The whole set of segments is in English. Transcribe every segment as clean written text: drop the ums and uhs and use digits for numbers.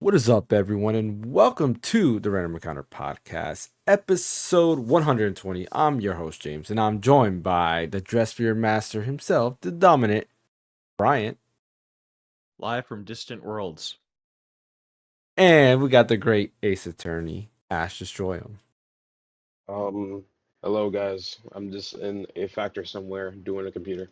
What is up, everyone, and welcome to the Random Encounter Podcast, episode 120. I'm your host, James, and I'm joined by the Dress for Your Master himself, the dominant Bryant. Live from distant worlds. And we got the great Ace Attorney, Ash Destroy him. Hello guys. I'm just in a factory somewhere doing a computer.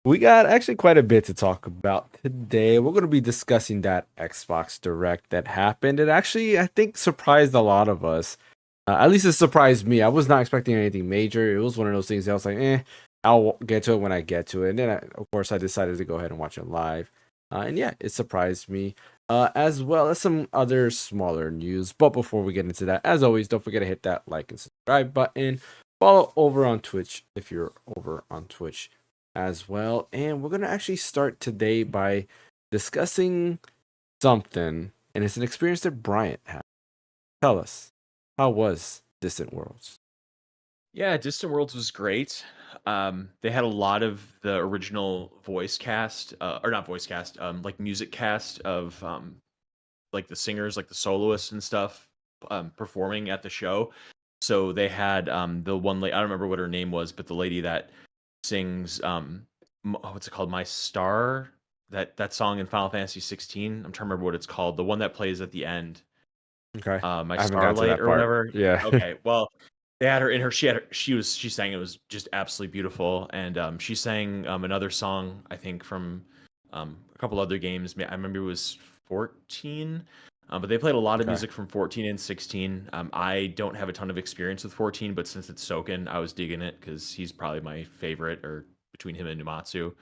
We got actually quite a bit to talk about today. We're going to be discussing that Xbox Direct that happened. It actually, I think, surprised a lot of us. At least it surprised me. I was not expecting anything major. It was one of those things that I was like, I'll get to it when I get to it. And then, of course, I decided to go ahead and watch it live. And yeah, it surprised me. As well as some other smaller news. But before we get into that, as always, don't forget to hit that like and subscribe button. Follow over on Twitch if you're over on Twitch as well. And we're going to actually start today by discussing something. And it's an experience that Bryant had. Tell us, how was Distant Worlds? Yeah, Distant Worlds was great. They had a lot of the original voice cast, or not voice cast, like music cast of like the singers, like the soloists and stuff, performing at the show. So they had the one lady, I don't remember what her name was, but the lady that sings what's it called, My Star, that song in Final Fantasy 16. I'm trying to remember what it's called, the one that plays at the end. Okay. My Starlight or whatever. Yeah. Okay. Well, they had her in her. She sang. It was just absolutely beautiful, and she sang another song, I think, from a couple other games. I remember it was 14. But they played a lot of music from 14 and 16. I don't have a ton of experience with 14, but since it's Soken, I was digging it because he's probably my favorite, or between him and Numatsu.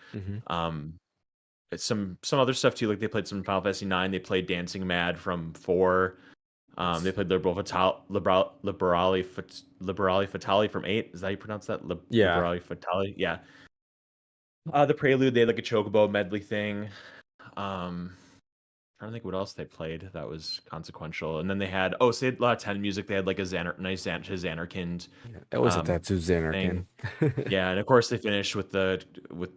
It's some other stuff too. Like they played some Final Fantasy 9. They played Dancing Mad from 4. They played Liberali Fatali from 8. Is that how you pronounce that? Yeah. Liberali Fatali. Yeah. The Prelude, they had like a chocobo medley thing. I don't think what else they played that was consequential. And then they had so they had a lot of 10 music. They had like a nice Xanarkand. That was a tattoo Xanarkand. Yeah, and of course they finished with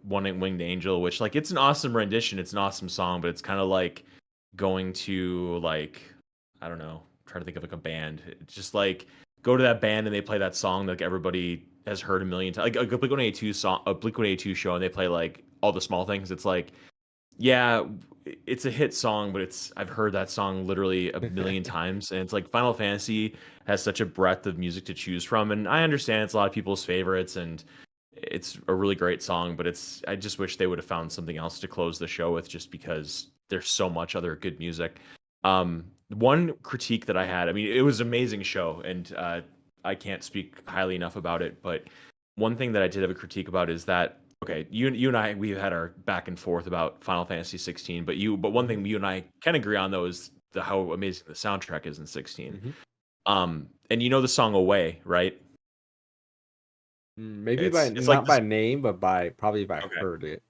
One Winged Angel, which like it's an awesome rendition. It's an awesome song, but it's kind of like going to like, I don't know, trying to think of like a band. It's just like go to that band and they play that song like everybody has heard a million times. Like a Blink-182 show, and they play like all the small things. It's like, yeah, it's a hit song, but I've heard that song literally a million times. And it's like Final Fantasy has such a breadth of music to choose from, and I understand it's a lot of people's favorites, and it's a really great song, but I just wish they would have found something else to close the show with, just because there's so much other good music. One critique that I had, I mean, it was an amazing show, and I can't speak highly enough about it, but one thing that I did have a critique about is that, okay, you and I, we've had our back and forth about Final Fantasy 16, but one thing you and I can agree on, though, is how amazing the soundtrack is in 16. And you know the song Away, right? Maybe not by name, but probably by heard it.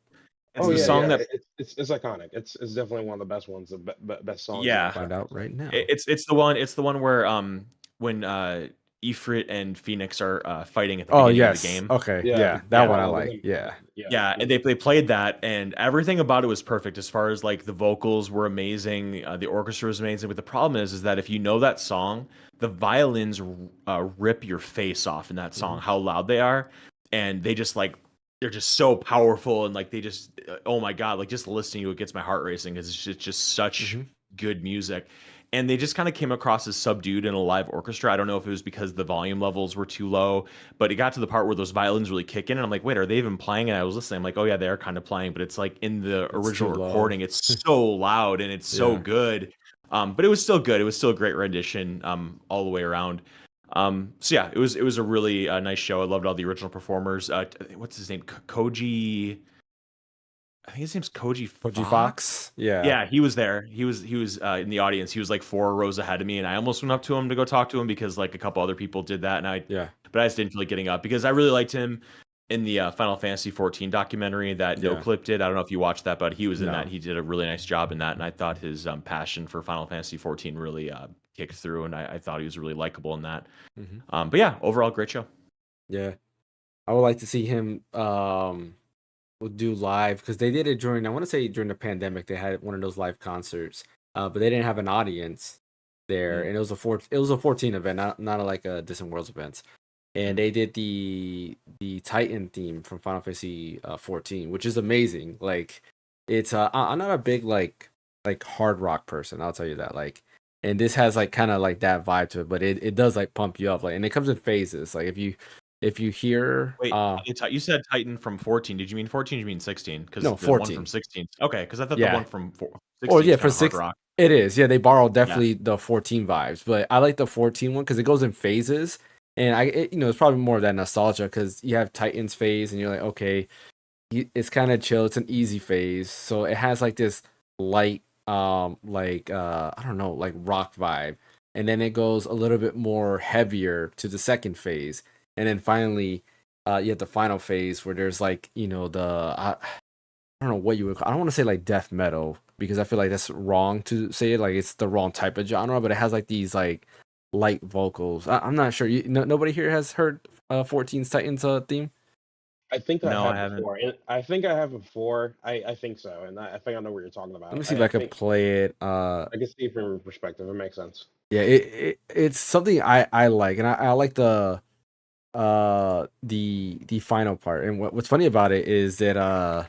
It's the song that it's iconic. It's definitely one of the best ones, the best songs. Yeah, find out right now. It's the one where when Ifrit and Phoenix are fighting at the beginning of the game. Okay, yeah, that one I like. Yeah, and they played that, and everything about it was perfect. As far as like the vocals were amazing, the orchestra was amazing. But the problem is that if you know that song, the violins rip your face off in that song. How loud they are, and they're just so powerful, and like they just, oh my god, like just listening to it gets my heart racing, because it's just such good music. And they just kind of came across as subdued in a live orchestra. I don't know if it was because the volume levels were too low, but it got to the part where those violins really kick in, and I'm like, wait, are they even playing? And I was listening, I'm like, oh yeah, they are kind of playing, but it's like in the original recording, it's so loud and it's so good. But it was still good. It was still a great rendition all the way around. So yeah, it was a really nice show. I loved all the original performers. What's his name? Koji. I think his name's Koji Fox. Yeah, he was there. He was in the audience. He was like 4 rows ahead of me, and I almost went up to him to go talk to him because like a couple other people did that, but I just didn't feel like getting up because I really liked him in the Final Fantasy 14 documentary that NoClip did. I don't know if you watched that, but he was in that. He did a really nice job in that, and I thought his passion for Final Fantasy 14 really kicked through, and I thought he was really likable in that. But yeah, overall great show. Yeah, I would like to see him would do live because they did it during, I want to say during the pandemic, they had one of those live concerts, but they didn't have an audience there, and it was a 14 event, not like a Distant Worlds event. And they did the Titan theme from Final Fantasy 14, which is amazing. Like, it's I'm not a big like hard rock person, I'll tell you that. Like, and this has like kind of like that vibe to it, but it does like pump you up. Like, and it comes in phases. Like, if you hear Wait, you said Titan from 14. Did you mean 14? Did you mean 16? Because no, the 14. one from 16. Okay, because I thought the Yeah. one from 16 Or yeah, was for kind of hard 6 rock. it is. Yeah, they borrow definitely the 14 vibes, but I like the 14 one because it goes in phases, and it's probably more of that nostalgia because you have Titans phase, and you're like, okay, it's kind of chill. It's an easy phase, so it has like this light, like I don't know, like rock vibe, and then it goes a little bit more heavier to the second phase, and then finally, you have the final phase where there's like I don't know what you would call. I don't want to say like death metal because I feel like that's wrong to say it. Like, it's the wrong type of genre, but it has like these like light vocals. I'm not sure. Nobody here has heard 14's Titans theme. I think No, I I have haven't. before. And I think I have before. I think so, and I think I know what you're talking about. Let me see if I can play it. I can see it from your perspective. It makes sense. Yeah, it's something I like, and I like the final part. And what's funny about it is that I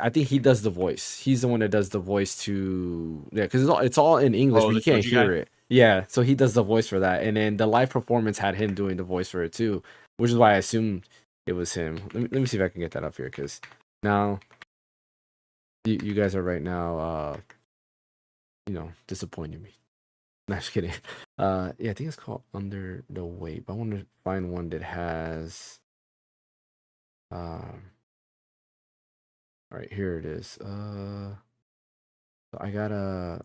think he does the voice. He's the one that does the voice to because it's all in English, but you can't hear it. Yeah, so he does the voice for that, and then the live performance had him doing the voice for it too, which is why I assumed it was him. Let me see if I can get that up here because now you guys are right now disappointing me. No, just kidding. Yeah, I think it's called Under the Weight, but I want to find one that has all right, here it is. So I gotta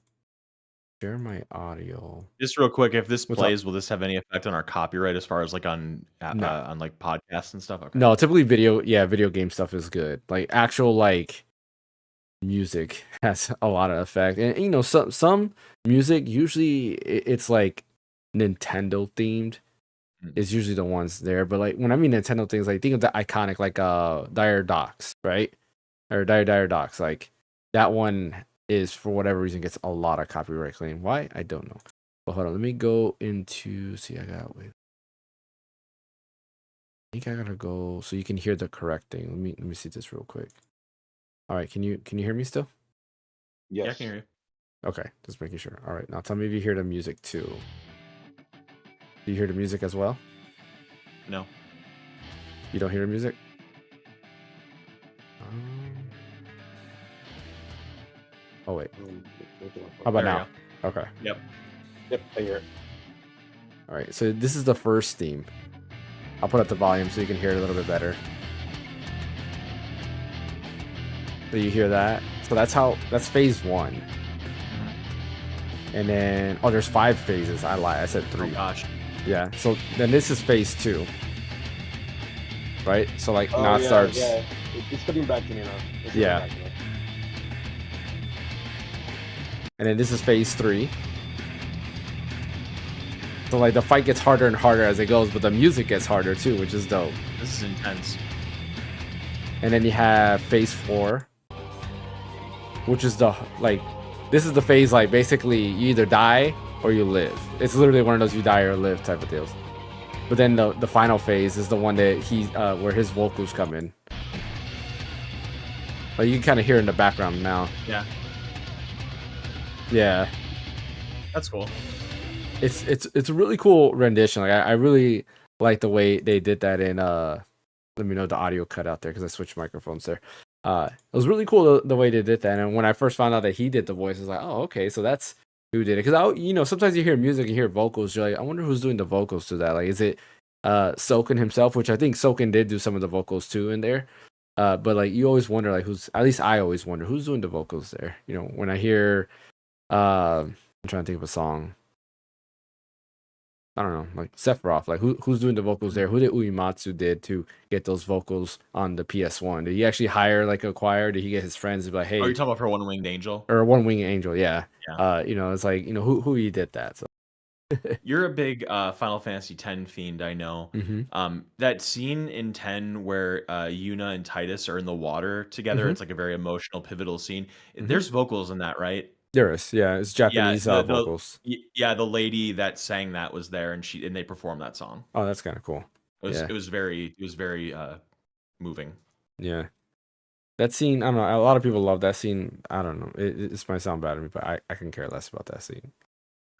share my audio. Just real quick, if this What's plays, will this have any effect on our copyright as far as like on like podcasts and stuff? Okay. No, typically video game stuff is good. Like, actual like music has a lot of effect, and some music usually it's like Nintendo themed. Is usually the ones there, but like when I mean Nintendo things, like think of the iconic like Dire Docks, right? Or Dire Docks, like that one is for whatever reason gets a lot of copyright claim. Why? I don't know. But hold on, let me go into I think I gotta go so you can hear the correct thing. Let me see this real quick. All right, can you hear me still? Yes. Yeah, I can hear you. Okay, just making sure. All right, now tell me if you hear the music too. Do you hear the music as well? No. You don't hear the music? Oh wait. How about now? Okay. Yep. I hear it. All right. So this is the first theme. I'll put up the volume so you can hear it a little bit better. So you hear that? So that's phase 1. And then there's 5 phases. I lied. I said 3. Oh gosh. Yeah. So then this is phase 2. Right? So like now it starts. Yeah. It's coming back to me now. Yeah. And then this is phase 3. So like the fight gets harder and harder as it goes, but the music gets harder too, which is dope. This is intense. And then you have phase 4, which is this is the phase like basically you either die or you live. It's literally one of those you die or live type of deals. But then the final phase is the one that where his vocals come in. Like you can kind of hear in the background now. Yeah. Yeah. That's cool. It's a really cool rendition. Like I really like the way they did that in let me know the audio cut out there because I switched microphones there. It was really cool the way they did that. And when I first found out that he did the voice, I was like, oh, okay, so that's who did it. Because sometimes you hear music, you hear vocals, you're like, I wonder who's doing the vocals to that. Like, is it Soken himself? Which I think Soken did do some of the vocals too in there. But like you always wonder like at least I always wonder who's doing the vocals there. When I hear I'm trying to think of a song. I don't know, like Sephiroth, like who's doing the vocals there? Who did Uematsu did to get those vocals on the PS1? Did he actually hire like a choir? Did he get his friends to be like, hey? Oh, you're talking about for One Winged Angel? Or One Winged Angel, yeah. Yeah. It's like, who he did that. So You're a big Final Fantasy X fiend, I know. That scene in 10 where Yuna and Titus are in the water together, Mm-hmm. it's like a very emotional, pivotal scene. Mm-hmm. There's vocals in that, right? There is, yeah, it's Yeah, Japanese vocals. yeah, the lady that sang that was there, and they performed that song. Oh, that's kind of cool. Yeah, It was very moving. yeah. That scene, I don't know. A lot of people love that scene. I don't know. It might sound bad to me, but I can care less about that scene.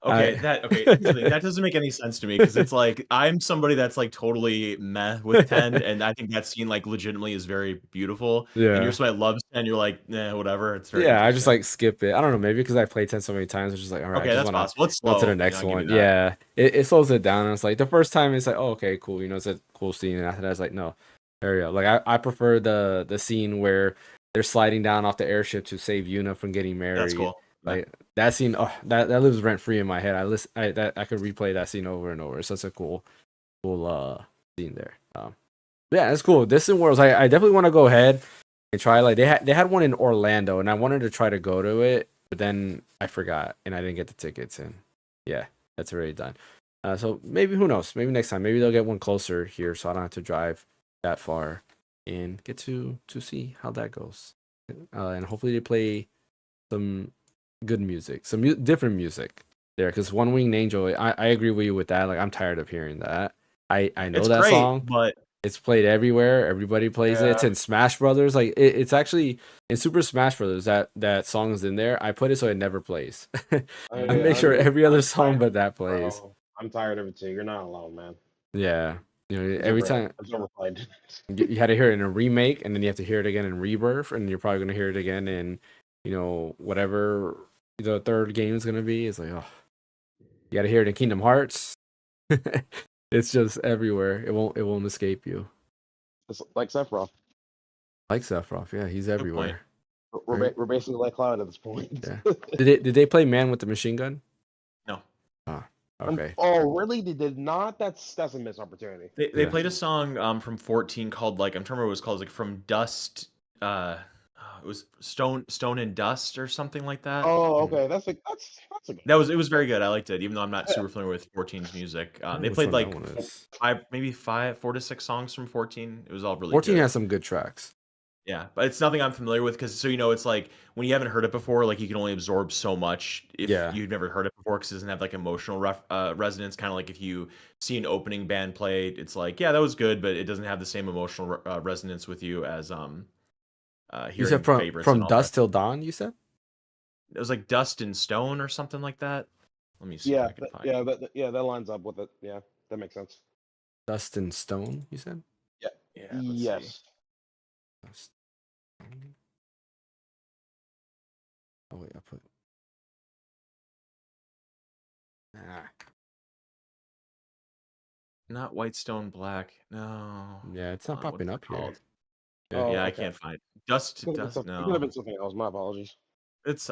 Okay, here's the thing, that doesn't make any sense to me because it's like I'm somebody that's like totally meh with 10, and I think that scene like legitimately is very beautiful. And you're Yeah. somebody that loves 10, you're like, nah, whatever. It's very Yeah, I just interesting. like skip it. I don't know, maybe because I played 10 so many times, it's just like, all right, I Okay, just that's want to possible. It's go to the slow. next I'll give one. you that. Yeah, it slows it down. And it's like the first time it's like, oh, okay, cool. It's a cool scene. And after that, it's like, no, there you go. Like I prefer the scene where they're sliding down off the airship to save Yuna from getting That's married. cool. Like that scene, oh, that lives rent free in my head. I could replay that scene over and over. It's such a cool scene there. Yeah, it's cool. Distant Worlds. I definitely want to go ahead and try. Like they had one in Orlando, and I wanted to try to go to it, but then I forgot and I didn't get the tickets. And yeah, that's already done. So maybe, who knows? Maybe next time. Maybe they'll get one closer here, so I don't have to drive that far and get to see how that goes. And hopefully they play some good music, some different music there. Because One Winged Angel, I agree with you with that. Like I'm tired of hearing that. I know It's that great, song. but It's played everywhere. Everybody plays it. It's in Smash Brothers. Like it's actually in Super Smash Brothers. That song is in there. I put it so it never plays. I make sure every other song but that plays. Bro, I'm tired of it too. You're not alone, man. Yeah, It's every time it's overplayed. you had to hear it in a remake, and then you have to hear it again in Rebirth, and you're probably gonna hear it again in whatever the third game is gonna be. It's like, oh, you got to hear it in Kingdom Hearts. It's just everywhere. It won't escape you. It's like Sephiroth. Like Sephiroth, yeah, he's everywhere. We're basically like Cloud at this point. Yeah. Did they play Man with the Machine Gun? no. Ah, okay. Oh, really? They did not? That's a missed opportunity. They played a song from 14 called like I'm trying to remember what it was called. It was like From Dust. It was Stone and Dust or something like that. Oh, okay. That's a good. It was very good. I liked it, even though I'm not super familiar with 14's music. They played like 4 to 6 songs from 14. It was all really 14 good. has some good tracks. Yeah, but it's nothing I'm familiar with because it's like when you haven't heard it before, like you can only absorb so much if you've never heard it before because it doesn't have like emotional resonance. Kind of like if you see an opening band play, it's like, yeah, that was good, but it doesn't have the same emotional resonance with you as You hearing said favorites. from and all Dusk that. Till Dawn. You said It was like Dust and Stone or something like that. Let me see. Yeah, if I can find it. that lines up with it. Yeah, that makes sense. Dust and Stone. You said Yeah. Yeah, let's see. Yes. Dust. Oh wait, I put. Not White Stone Black. No. Yeah, it's not What's popping it up here. called? Yeah. Yeah, I okay. can't find it. Dust. It could have been something else. My apologies.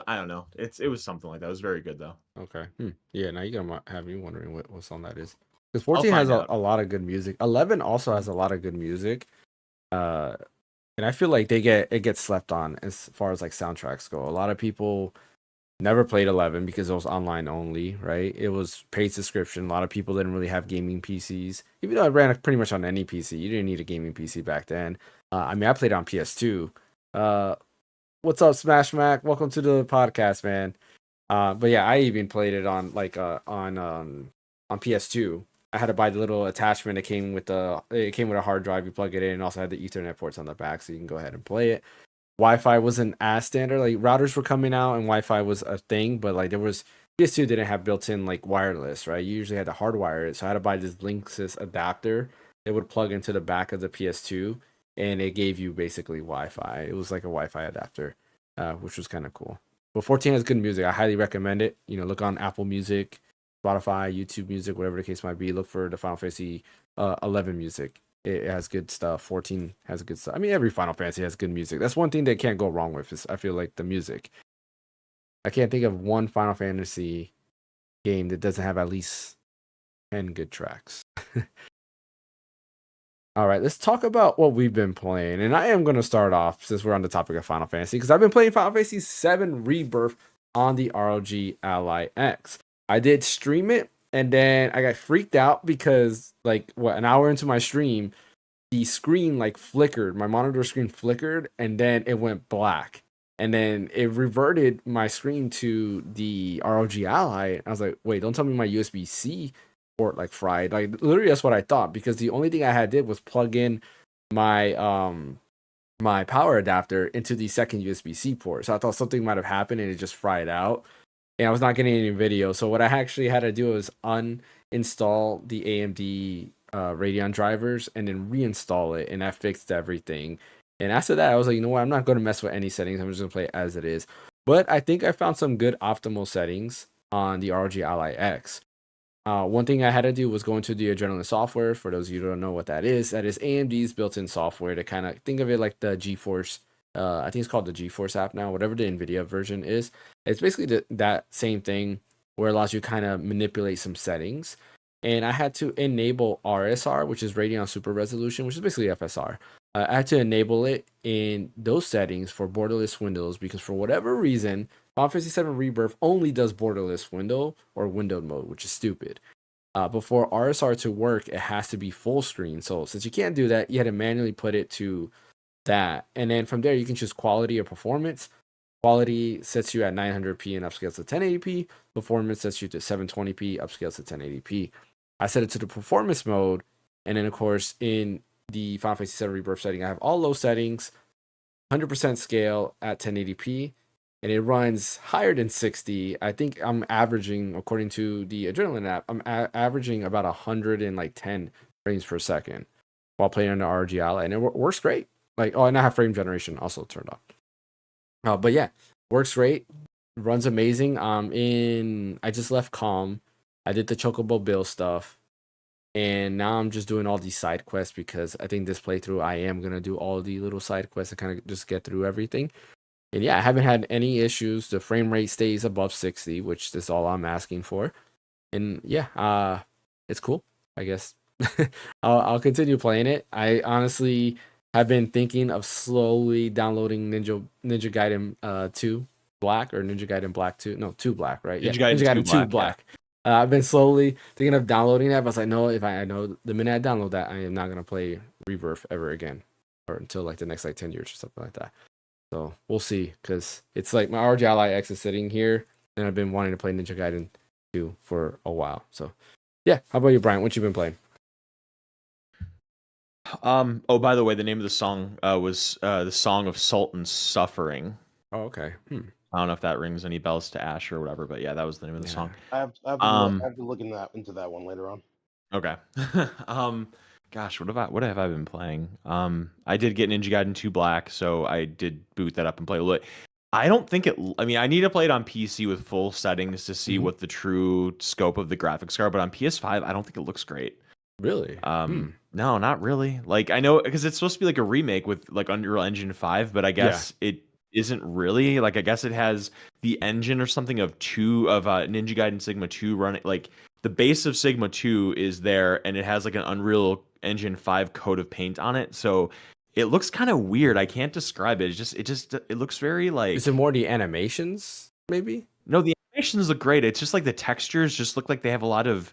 I don't know. It was something like that. It was very good though. Okay. Yeah. Now you're gonna have me wondering what song that is. Because I'll 14 has find out. a lot of good music. 11 also has a lot of good music. And I feel like it gets slept on as far as like soundtracks go. A lot of people never played 11 because it was online only, right? It was paid subscription. A lot of people didn't really have gaming PCs. Even though I ran pretty much on any PC, you didn't need a gaming PC back then. I mean, I played on PS2. What's up, Smash Mac? Welcome to the podcast, man. But yeah, I even played it on on PS2. I had to buy the little attachment. It came with a hard drive. You plug it in, and also had the Ethernet ports on the back, so you can go ahead and play it. Wi-Fi wasn't as standard. Like routers were coming out, and Wi-Fi was a thing, but like PS2 didn't have built-in like wireless, right? You usually had to hardwire it, so I had to buy this Linksys adapter. It would plug into the back of the PS2, and it gave you basically Wi-Fi. It was like a Wi-Fi adapter, which was kind of cool. But 14 has good music. I highly recommend it. Look on Apple Music, Spotify, YouTube Music, whatever the case might be. Look for the Final Fantasy 11 music. It has good stuff. 14 has good stuff. I mean, every Final Fantasy has good music. That's one thing they can't go wrong with. Is I feel like the music. I can't think of one Final Fantasy game that doesn't have at least 10 good tracks. All right, let's talk about what we've been playing. And I am going to start off, since we're on the topic of Final Fantasy, because I've been playing Final Fantasy VII Rebirth on the ROG Ally X. I did stream it And then I got freaked out because like an hour into my stream, the screen like flickered, my monitor screen flickered, and then it went black. And then it reverted my screen to the ROG Ally. I was like, wait, don't tell me my USB-C port like fried. Like literally that's what I thought, because the only thing I had did was plug in my my power adapter into the second USB-C port. So I thought something might have happened and it just fried out. And I was not getting any video. So what I actually had to do was uninstall the AMD Radeon drivers and then reinstall it, and that fixed everything. And after that, I was like, you know what? I'm not going to mess with any settings. I'm just going to play it as it is. But I think I found some good optimal settings on the ROG Ally X. One thing I had to do was go into the Adrenaline software. For those of you who don't know what that is AMD's built-in software to kind of think of it like the GeForce. I think it's called the GeForce app now, whatever the NVIDIA version is. It's basically that same thing where it allows you to kind of manipulate some settings. And I had to enable RSR, which is Radeon Super Resolution, which is basically FSR. I had to enable it in those settings for borderless windows because for whatever reason, Final Fantasy VII Rebirth only does borderless window or windowed mode, which is stupid. But for RSR to work, it has to be full screen. So since you can't do that, you had to manually put it to that. And then from there, you can choose quality or performance. Quality sets you at 900p and upscales to 1080p. Performance sets you to 720p, upscales to 1080p. I set it to the performance mode. And then, of course, in the Final Fantasy VII Rebirth setting, I have all low settings, 100% scale at 1080p, and it runs higher than 60. I think I'm averaging, according to the Adrenaline app, I'm averaging about 110 frames per second while playing on the ROG Ally, and it works great. Like, and I have frame generation also turned on. But yeah, works great, runs amazing. I just left Calm. I did the Chocobo Bill stuff. And now I'm just doing all these side quests because I think this playthrough I am going to do all the little side quests and kind of just get through everything. And yeah, I haven't had any issues. The frame rate stays above 60, which is all I'm asking for. And yeah, it's cool, I guess. I'll continue playing it. I honestly have been thinking of slowly downloading Ninja Gaiden 2 Black or Ninja Gaiden Black 2. No, 2 Black, right? Ninja Yeah, Gaiden Ninja 2 Gaiden 2 Black, Black. I've been slowly thinking of downloading that, but I was like, no, if I know the minute I download that, I am not gonna play Rebirth ever again, or until like the next like 10 years or something like that. So we'll see, because it's like my ROG Ally X is sitting here, and I've been wanting to play Ninja Gaiden 2 for a while. So yeah, how about you, Brian? What you been playing? Oh, by the way, the name of the song was the Song of Sultan's Suffering. Oh, okay. I don't know if that rings any bells to Ash or whatever, but yeah, that was the name of the song. I have to look into that one later on. Okay. Gosh, what have I been playing? I did get Ninja Gaiden 2 Black, so I did boot that up and play a little. I don't think I mean, I need to play it on PC with full settings to see what the true scope of the graphics are, but on PS5, I don't think it looks great. Really? No, not really. Like, I know, because it's supposed to be like a remake with like Unreal Engine 5, but I guess it isn't really. Like, I guess it has the engine or something of Ninja Gaiden Sigma 2 running. Like, the base of Sigma 2 is there, and it has like an Unreal Engine 5 coat of paint on it. So it looks kind of weird. I can't describe it. It looks very like. Is it more the animations, maybe? No, the animations look great. It's just like the textures just look like they have a lot of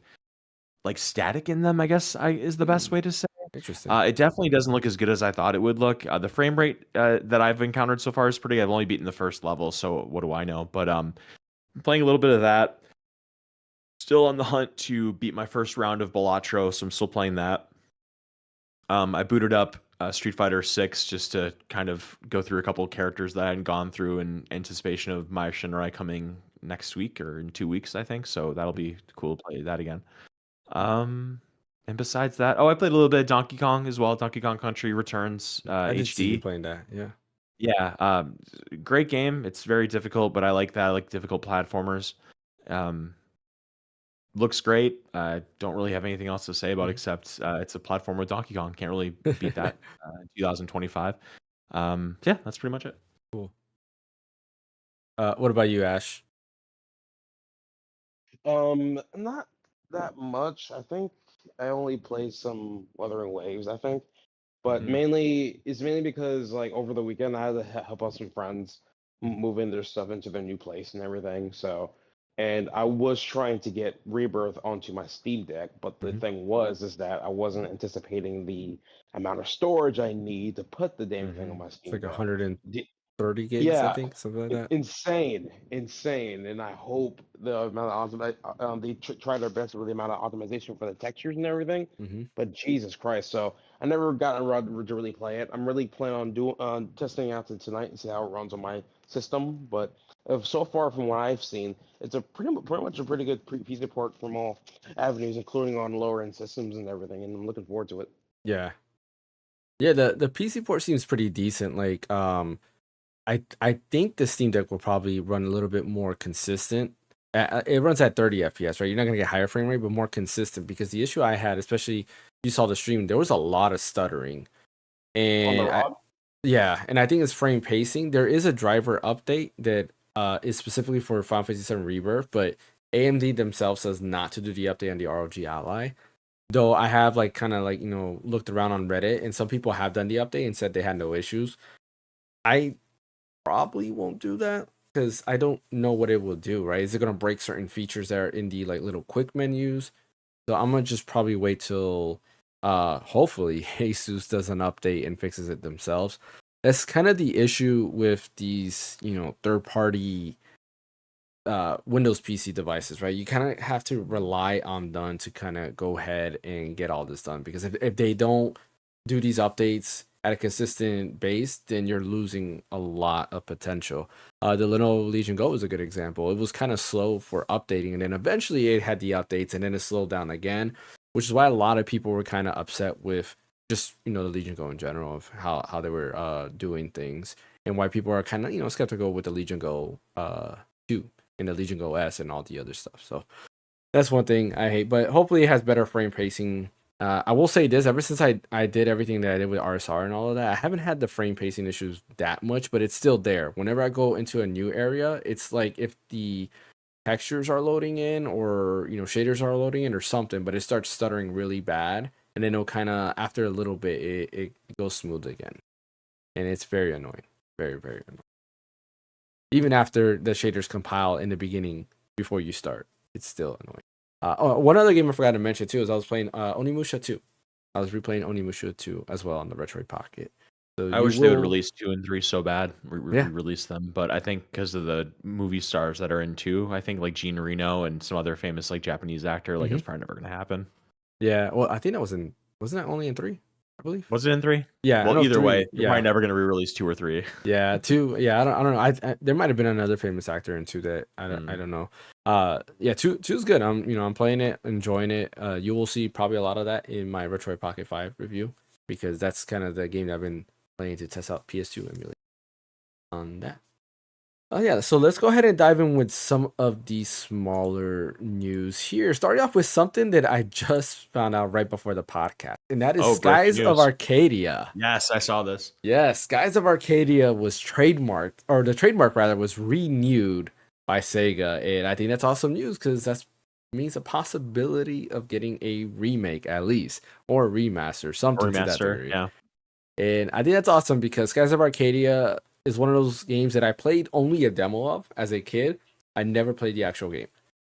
like static in them, I guess is the best way to say. Interesting. It definitely doesn't look as good as I thought it would look. The frame rate that I've encountered so far is pretty. I've only beaten the first level, so what do I know? But I'm playing a little bit of that. Still on the hunt to beat my first round of Balatro, so I'm still playing that. I booted up Street Fighter 6 just to kind of go through a couple of characters that I hadn't gone through in anticipation of Maya Shinrai coming next week or in 2 weeks, I think. So that'll be cool to play that again. And besides that, I played a little bit of Donkey Kong as well. Donkey Kong Country Returns I did see you HD. playing that. Yeah. Yeah, great game. It's very difficult, but I like that. I like difficult platformers. Looks great. I don't really have anything else to say about except it's a platformer with Donkey Kong. Can't really beat that in 2025. Yeah, that's pretty much it. Cool. What about you, Ash? Not that much. I think I only played some Wuthering Waves, I think. But mainly because like over the weekend I had to help out some friends move in their stuff into their new place and everything. So and I was trying to get Rebirth onto my Steam Deck, but the Mhm. thing is that I wasn't anticipating the amount of storage I need to put the damn thing on my It's Steam like Deck. 130 gigs, I Yeah, think, something like that. insane. And I hope the amount of they try their best with the amount of optimization for the textures and everything. Hmm. But Jesus Christ, so I never gotten around to really play it. I'm really planning on doing testing out it tonight and see how it runs on my system. But so far from what I've seen, it's a pretty much a pretty good PC port from all avenues, including on lower end systems and everything. And I'm looking forward to it. Yeah. Yeah, the PC port seems pretty decent. Like, I think the Steam Deck will probably run a little bit more consistent. It runs at 30 FPS, right? You're not gonna get higher frame rate, but more consistent. Because the issue I had, especially you saw the stream, there was a lot of stuttering, On the and rod, yeah, and I think it's frame pacing. There is a driver update that is specifically for Final Fantasy 7 Rebirth, but AMD themselves says not to do the update on the ROG Ally. Though I have like kind of like looked around on Reddit, and some people have done the update and said they had no issues. I probably won't do that because I don't know what it will do, right? Is it gonna break certain features that are in the like little quick menus? So I'm gonna just probably wait till hopefully Jesus does an update and fixes it themselves. That's kind of the issue with these, third party Windows PC devices, right? You kind of have to rely on them to kind of go ahead and get all this done because if they don't do these updates at a consistent base, then you're losing a lot of potential. The Lenovo Legion Go is a good example. It was kind of slow for updating, and then eventually it had the updates, and then it slowed down again, which is why a lot of people were kind of upset with just the Legion Go in general of how they were doing things, and why people are kind of skeptical with the Legion Go 2 and the Legion Go S and all the other stuff. So that's one thing I hate, but hopefully it has better frame pacing. I will say this: ever since I did everything that I did with RSR and all of that, I haven't had the frame pacing issues that much, but it's still there. Whenever I go into a new area, it's like if the textures are loading in or shaders are loading in or something, but it starts stuttering really bad, and then it'll kind of after a little bit it goes smooth again, and it's very annoying, very very annoying. Even after the shaders compile in the beginning before you start, it's still annoying. One other game I forgot to mention too is I was playing Onimusha 2. I was replaying Onimusha 2 as well on the Retro Pocket. So I wish they would release 2 and 3 so bad, yeah, release them. But I think because of the movie stars that are in 2, I think like Gene Reno and some other famous like Japanese actor, like it's probably never gonna happen. yeah. Well, I think that wasn't that only in 3? I believe. Was it in 3? Yeah, I Well, know either 3. way, they're probably Yeah, never gonna re-release 2 or 3. yeah, 2. Yeah, I don't know. There might have been another famous actor in 2 that I don't know. Yeah, 2 is good. I'm playing it, enjoying it. You will see probably a lot of that in my Retro Pocket 5 review because that's kind of the game that I've been playing to test out PS2 emulator on that. Oh yeah, so let's go ahead and dive in with some of the smaller news here. Starting off with something that I just found out right before the podcast, and that is breaking Skies of news. Arcadia. Yes, I saw this. Yes, Skies of Arcadia was trademarked, or the trademark rather was renewed by Sega, and I think that's awesome news because that means a possibility of getting a remake at least, or a remaster, something to that degree. Yeah. And I think that's awesome because Skies of Arcadia is one of those games that I played only a demo of as a kid. I never played the actual game.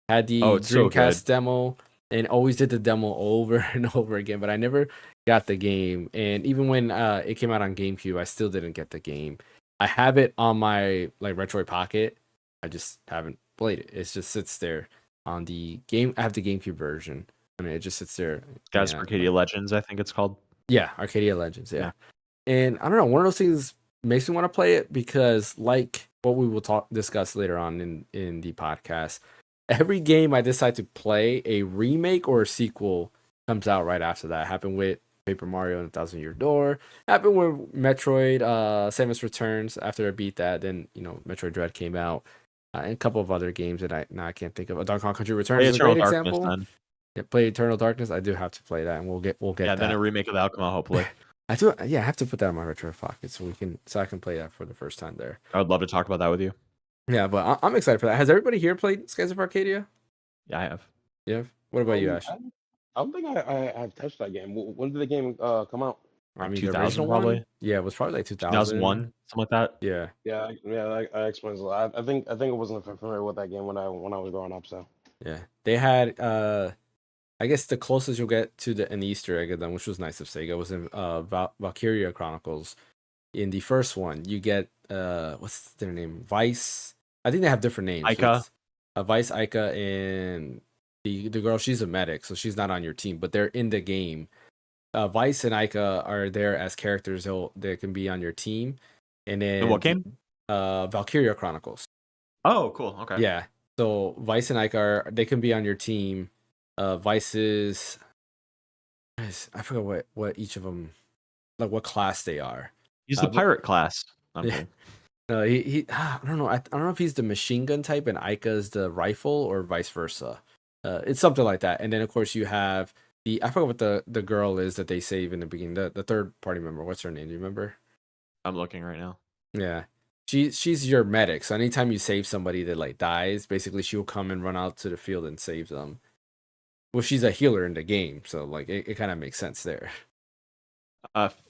Had the Dreamcast demo and always did the demo over and over again, but I never got the game. And even when it came out on GameCube, I still didn't get the game. I have it on my like Retro Pocket. I just haven't played it. It just sits there on the game. I have the GameCube version. I mean, it just sits there. Skies of Arcadia Legends, I think it's called. Yeah, Arcadia Legends. Yeah. And I don't know, one of those things makes me want to play it because, like what we will discuss later on in the podcast, every game I decide to play, a remake or a sequel comes out right after that. Happened with Paper Mario and 1,000 Year Door. Happened with Metroid Samus Returns. After I beat that, then Metroid Dread came out. And a couple of other games that I can't think of. Donkey Kong Country Returns is a great example. Yeah, play Eternal Darkness. I do have to play that, and we'll get yeah, that. Then a remake of Alchema, hopefully. I have to put that in my Retro Pocket so I can play that for the first time there. I would love to talk about that with you. Yeah, but I'm excited for that. Has everybody here played Skies of Arcadia? Yeah, I have. Yeah. What about you, Ash? I don't think I've touched that game. When did the game come out? I Like mean, the 2000 original probably. one, yeah, it was probably like 2000. 2001, something like that. Yeah, Yeah, that explains a lot. I think it wasn't familiar with that game when I was growing up. So yeah. They had I guess the closest you'll get to an Easter egg of them, which was nice of Sega, was in Valkyria Chronicles. In the first one, you get what's their name? Vice. I think they have different names. Ica. It's Vice, Ica, and the girl. She's a medic, so she's not on your team, but they're in the game. Vice and Ica are there as characters. They can be on your team, and In what then game? Valkyria Chronicles. Oh, cool. Okay. Yeah. So Vice and Ica they can be on your team. Vice is I forgot what each of them like what class they are. He's the But pirate class. I'm yeah, kidding. no, he I don't know. I don't know if he's the machine gun type and Ica is the rifle or vice versa. It's something like that. And then of course you have I forgot what the girl is that they save in the beginning. The third party member. What's her name? Do you remember? I'm looking right now. Yeah. She's your medic. So anytime you save somebody that like dies, basically she'll come and run out to the field and save them. Well, she's a healer in the game, so like it kind of makes sense there.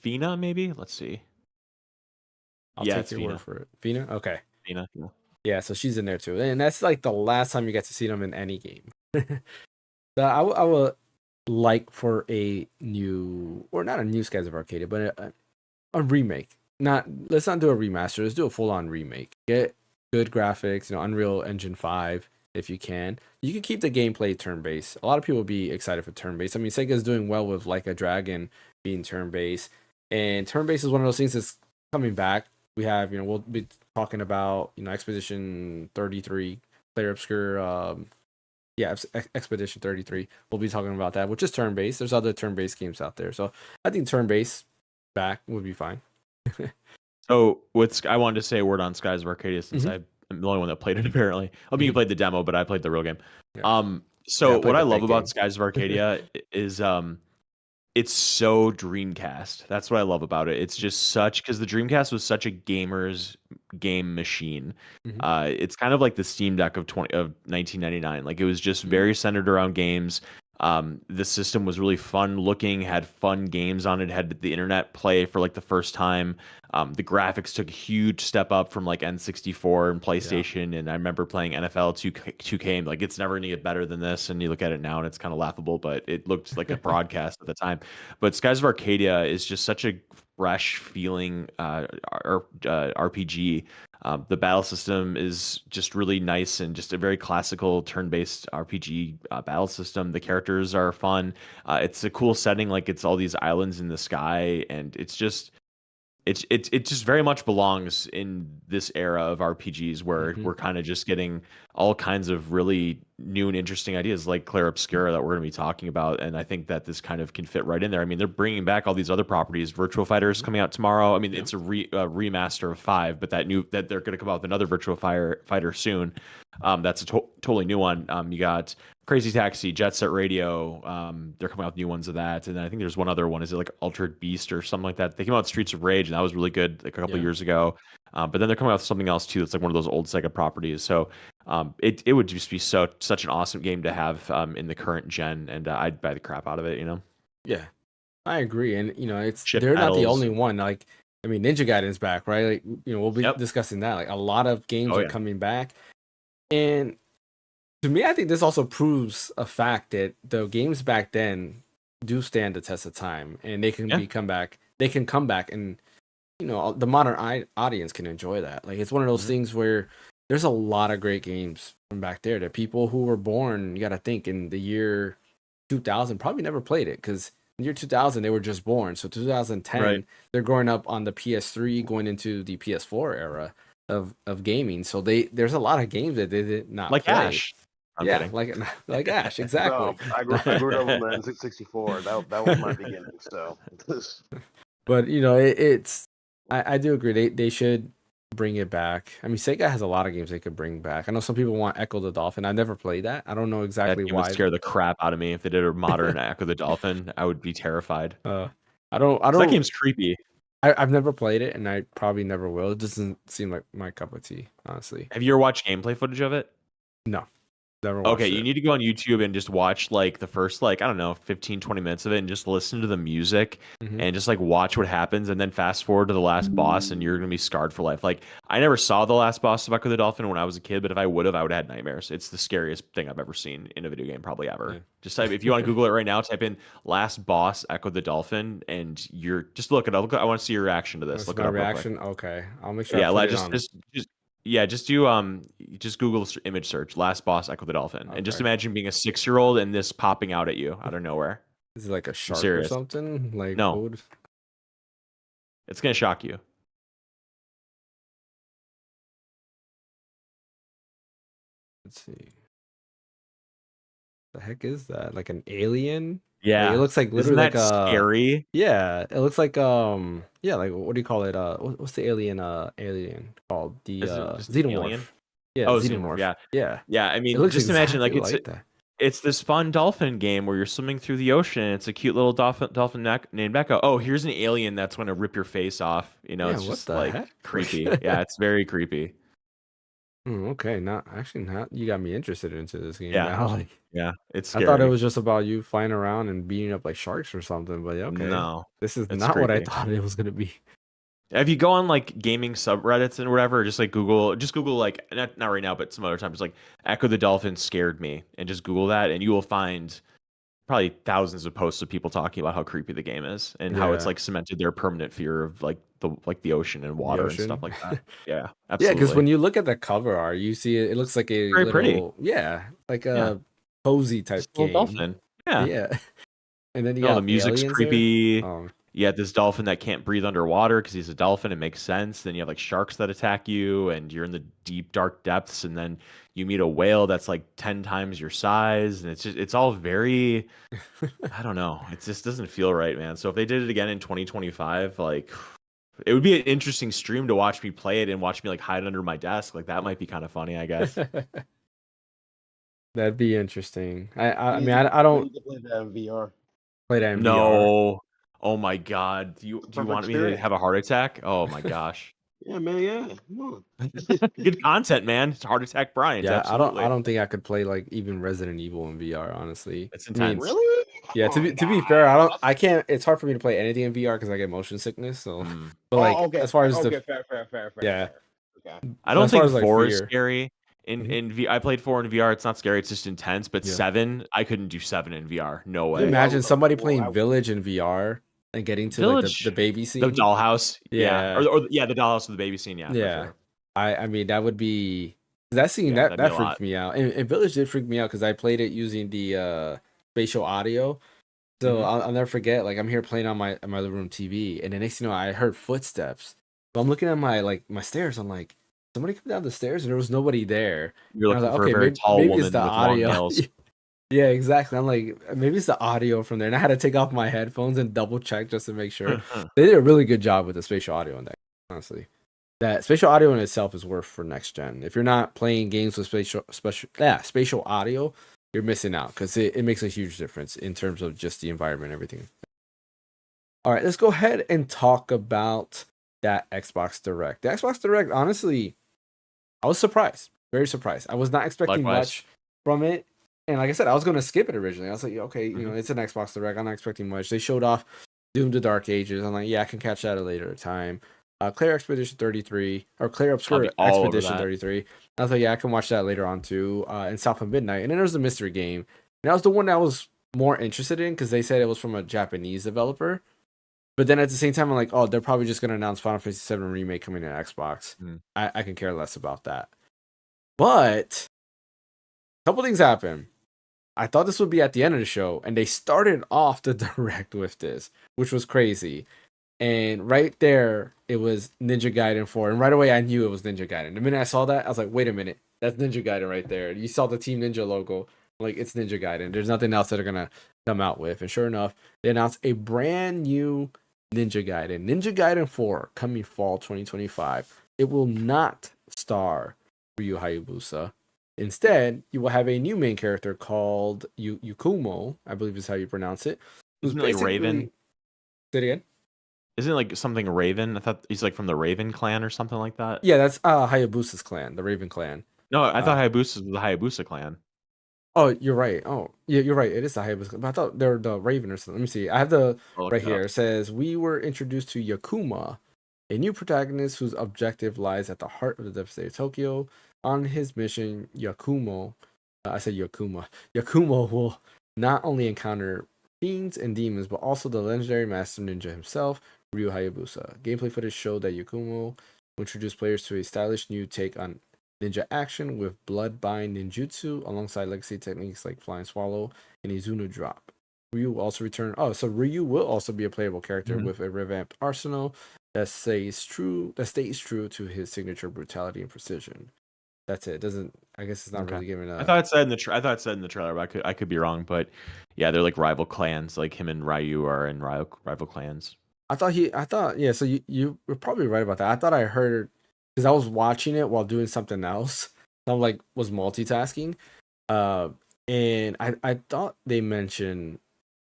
Fina, maybe? Let's see. I'll Yeah, take it's your Fina. word for it. Fina? Okay. Fina. Yeah. Yeah, so she's in there too. And that's like the last time you get to see them in any game. So I would like for a new, or not a new Skies of Arcadia, but a remake. Let's not do a remaster. Let's do a full on remake. Get good graphics, Unreal Engine 5 if you can. You can keep the gameplay turn based. A lot of people will be excited for turn based. I mean, Sega's doing well with Like a Dragon being turn based, and turn based is one of those things that's coming back. We have, we'll be talking about, Expedition 33, Player Obscure. Yeah, Expedition 33. We'll be talking about that, which is turn based. There's other turn based games out there, so I think turn based back would be fine. So I wanted to say a word on Skies of Arcadia since I'm the only one that played it apparently. I mean, you played the demo, but I played the real game. Yeah. So I played what I the love fake about game. Skies of Arcadia is it's so Dreamcast. That's what I love about it. It's just because the Dreamcast was such a gamer's game machine. It's kind of like the Steam Deck of 1999. Like it was just very centered around games. The system was really fun looking, had fun games on it, had the internet play for like the first time. The graphics took a huge step up from like N64 and PlayStation. And I remember playing NFL 2K and like it's never gonna get better than this. And you look at it now and it's kind of laughable, but it looked like a broadcast at the time. But Skies of Arcadia is just such a fresh feeling RPG. The battle system is just really nice and just a very classical turn-based RPG battle system. The characters are fun. It's a cool setting, like it's all these islands in the sky, and it just very much belongs in this era of RPGs where we're kind of just getting all kinds of really new and interesting ideas like Claire Obscura that we're going to be talking about. And I think that this kind of can fit right in there. I mean, they're bringing back all these other properties. Virtual Fighter is coming out tomorrow. I mean, it's a remaster of 5, but that they're going to come out with another Virtual Fighter soon. That's a totally new one. You got Crazy Taxi, Jet Set Radio. They're coming out with new ones of that, and then I think there's one other one. Is it like Altered Beast or something like that? They came out with Streets of Rage, and that was really good like a couple of years ago. But then they're coming out with something else too. That's like one of those old Sega properties. So it would just be such an awesome game to have in the current gen, and I'd buy the crap out of it. Yeah, I agree, and Ship they're not the battles. only one. Like, I mean, Ninja Gaiden's back, right? Like, we'll be discussing that. Like, a lot of games are coming back, and to me, I think this also proves a fact that the games back then do stand the test of time, and they can come back. They can come back, and the modern audience can enjoy that. Like, it's one of those things where there's a lot of great games from back there that people who were born, you got to think in the year 2000 probably never played it, because in the year 2000 they were just born. So 2010 they're growing up on the PS3 going into the PS4 era of gaming. So there's a lot of games that they did not like play. Ash. I'm kidding. like Ash, exactly. No, I grew up on the N64. That was my beginning. So, but I do agree they should bring it back. I mean, Sega has a lot of games they could bring back. I know some people want Echo the Dolphin. I never played that. I don't know exactly That game why. would scare the crap out of me if they did a modern Echo the Dolphin. I would be terrified. I don't. That game's creepy. I've never played it, and I probably never will. It doesn't seem like my cup of tea, honestly. Have you ever watched gameplay footage of it? No. Never Okay, watched you it. need to go on YouTube and just watch like the first like I don't know 15 20 minutes of it and just listen to the music Hmm. and just like watch what happens and then fast forward to the last boss and you're gonna be scarred for life. Like I never saw the last boss of Echo the Dolphin when I was a kid, but if I would have, I would have had nightmares. It's the scariest thing I've ever seen in a video game, probably ever. Yeah. Just type if you want to Google it right now, type in last boss Echo the Dolphin and you're just look it up. I want to see your reaction to this. That's Look my it up real quick. reaction. Okay, I'll make sure I Yeah, put like it on. just yeah, just do just Google image search last boss Echo the Dolphin and just Okay. imagine being a 6-year-old and this popping out at you out of nowhere. Is it like a I'm shark or serious. something? Like No, what would? it's gonna shock you. Let's see. The heck is that? Like an alien? Like it Yeah. looks like Isn't literally like that a scary? yeah. It looks like yeah. Like what do you call it? What's the alien called? The Is it just an xenomorph. alien? Yeah, Oh, Xenomorph. xenomorph. Yeah. Yeah. Yeah. I It mean, looks just imagine like exactly like that. it's this fun dolphin game where you're swimming through the ocean. It's a cute little dolphin named Echo. Oh, here's an alien that's going to rip your face off. You know, Yeah, it's what just the like heck? creepy. Yeah, it's very creepy. Okay, not you got me interested into this game Yeah. now. Like Yeah. It's I thought it scary. was just about you flying around and beating up like sharks or something, but yeah, okay. No, This is it's not what I creepy. thought it was gonna be. If you go on like gaming subreddits and whatever, just like Google, like not right now, but some other time, just like Echo the Dolphin scared me, and just Google that, and you will find probably thousands of posts of people talking about how creepy the game is and how it's Yeah, like cemented their permanent fear of the ocean and the water and stuff ocean. like that. Yeah, Yeah, because absolutely. when you look at the cover art, you see it looks like a Very pretty. little yeah, like Yeah, a cozy type just a little game. dolphin. Yeah. Yeah. And then you No, the got music's aliens there. creepy. Oh, You have this dolphin that can't breathe underwater because he's a dolphin. It makes sense. Then you have like sharks that attack you, and you're in the deep, dark depths. And then you meet a whale that's like 10 times your size. And it's all very, I don't know. It just doesn't feel right, man. So if they did it again in 2025, like it would be an interesting stream to watch me play it and watch me like hide under my desk. Like that might be kind of funny, I guess. that'd be interesting. I You mean need I you don't need to play that in VR. play that in VR. No. Oh my God. It's a Do you perfect want me to experience. have a heart attack? Oh my gosh. Yeah, man. Yeah. Come on. Good content, man. It's Heart Attack Brian's. Yeah, Absolutely. I don't think I could play like even Resident Evil in VR, honestly. It's I mean, intense. Really? yeah, Oh my to be God. fair, I can't it's hard for me to play anything in VR because I get motion sickness, so Mm. but like Oh, okay. as far as Okay. the Fair. yeah, Okay. I but don't as far think as like 4 is fear. scary. Mhm. I played 4 in VR. It's not scary. It's just intense. But Yeah. 7, I couldn't do 7 in VR. No Can you way. imagine somebody Well, playing Village in VR and getting to like Village, the baby the scene? dollhouse. Yeah. Yeah. Or yeah, the dollhouse with the baby scene. Yeah, for Yeah. sure. I mean that would be that scene Yeah, that'd be that a freaked lot. me out. And Village did freak me out because I played it using the spatial audio. So Mhm. I'll never forget. Like I'm here playing on my living room TV, and the next thing you know, I heard footsteps. But I'm looking at my stairs. I'm like, somebody come down the stairs, and there was nobody there. You're And I was looking like, for a okay, very tall maybe it's woman the with long audio. nails. Yeah, exactly. I'm like, maybe it's the audio from there, and I had to take off my headphones and double check just to make sure. They did a really good job with the spatial audio in that. Honestly, that spatial audio in itself is worth for next gen. If you're not playing games with spatial audio, you're missing out because it makes a huge difference in terms of just the environment and everything. All right, let's go ahead and talk about that Xbox Direct. The Xbox Direct, honestly, I was surprised, very surprised. I was not expecting Likewise. much from it. And like I said, I was going to skip it originally. I was like, okay, you know, Mhm. it's an Xbox Direct. I'm not expecting much. They showed off Doom: The Dark Ages. I'm like, yeah, I can catch that at a later time. Claire Expedition 33, or Claire I'll Obscure be all over Expedition that. 33. I was like, yeah, I can watch that later on too. And South of Midnight. And then there was the mystery game. And that was the one that I was more interested in because they said it was from a Japanese developer. But then at the same time, I'm like, oh, they're probably just going to announce Final Fantasy VII Remake coming to Xbox. Mm. I can care less about that. But a couple things happened. I thought this would be at the end of the show, and they started off the direct with this, which was crazy. And right there, it was Ninja Gaiden 4. And right away, I knew it was Ninja Gaiden. The minute I saw that, I was like, wait a minute. That's Ninja Gaiden right there. You saw the Team Ninja logo. Like, it's Ninja Gaiden. There's nothing else that they're going to come out with. And sure enough, they announced a brand new Ninja Gaiden. Ninja Gaiden 4 coming fall 2025. It will not star Ryu Hayabusa. Instead, you will have a new main character called Yukumo, I believe is how you pronounce it. Isn't it like Raven? Say it again? Isn't it like something Raven? I thought he's like from the Raven clan or something like that. Yeah, that's Hayabusa's clan, the Raven clan. No, I thought Hayabusa was the Hayabusa clan. Oh, you're right. Oh, yeah, you're right. It is the Hayabusa. But I thought they were the Raven or something. Let me see. I have the I'll look right it up. here. It says we were introduced to Yakuma, a new protagonist whose objective lies at the heart of the devastated Tokyo. On his mission, I said Yakuma. Yakumo will not only encounter fiends and demons, but also the legendary master ninja himself, Ryu Hayabusa. Gameplay footage showed that Yakumo will introduce players to a stylish new take on ninja action with blood-bind ninjutsu alongside legacy techniques like flying swallow and Izuna drop. Ryu will also return. Oh, so Ryu will also be a playable character with a revamped arsenal that stays true to his signature brutality and precision. That's it. Doesn't I guess it's not really giving I thought it said in the I thought it said in the trailer, but I could be wrong. But yeah, they're like rival clans. Like him and Ryu are in rival clans. I thought yeah. So you were probably right about that. I thought I heard because I was watching it while doing something else. I was multitasking, and I thought they mentioned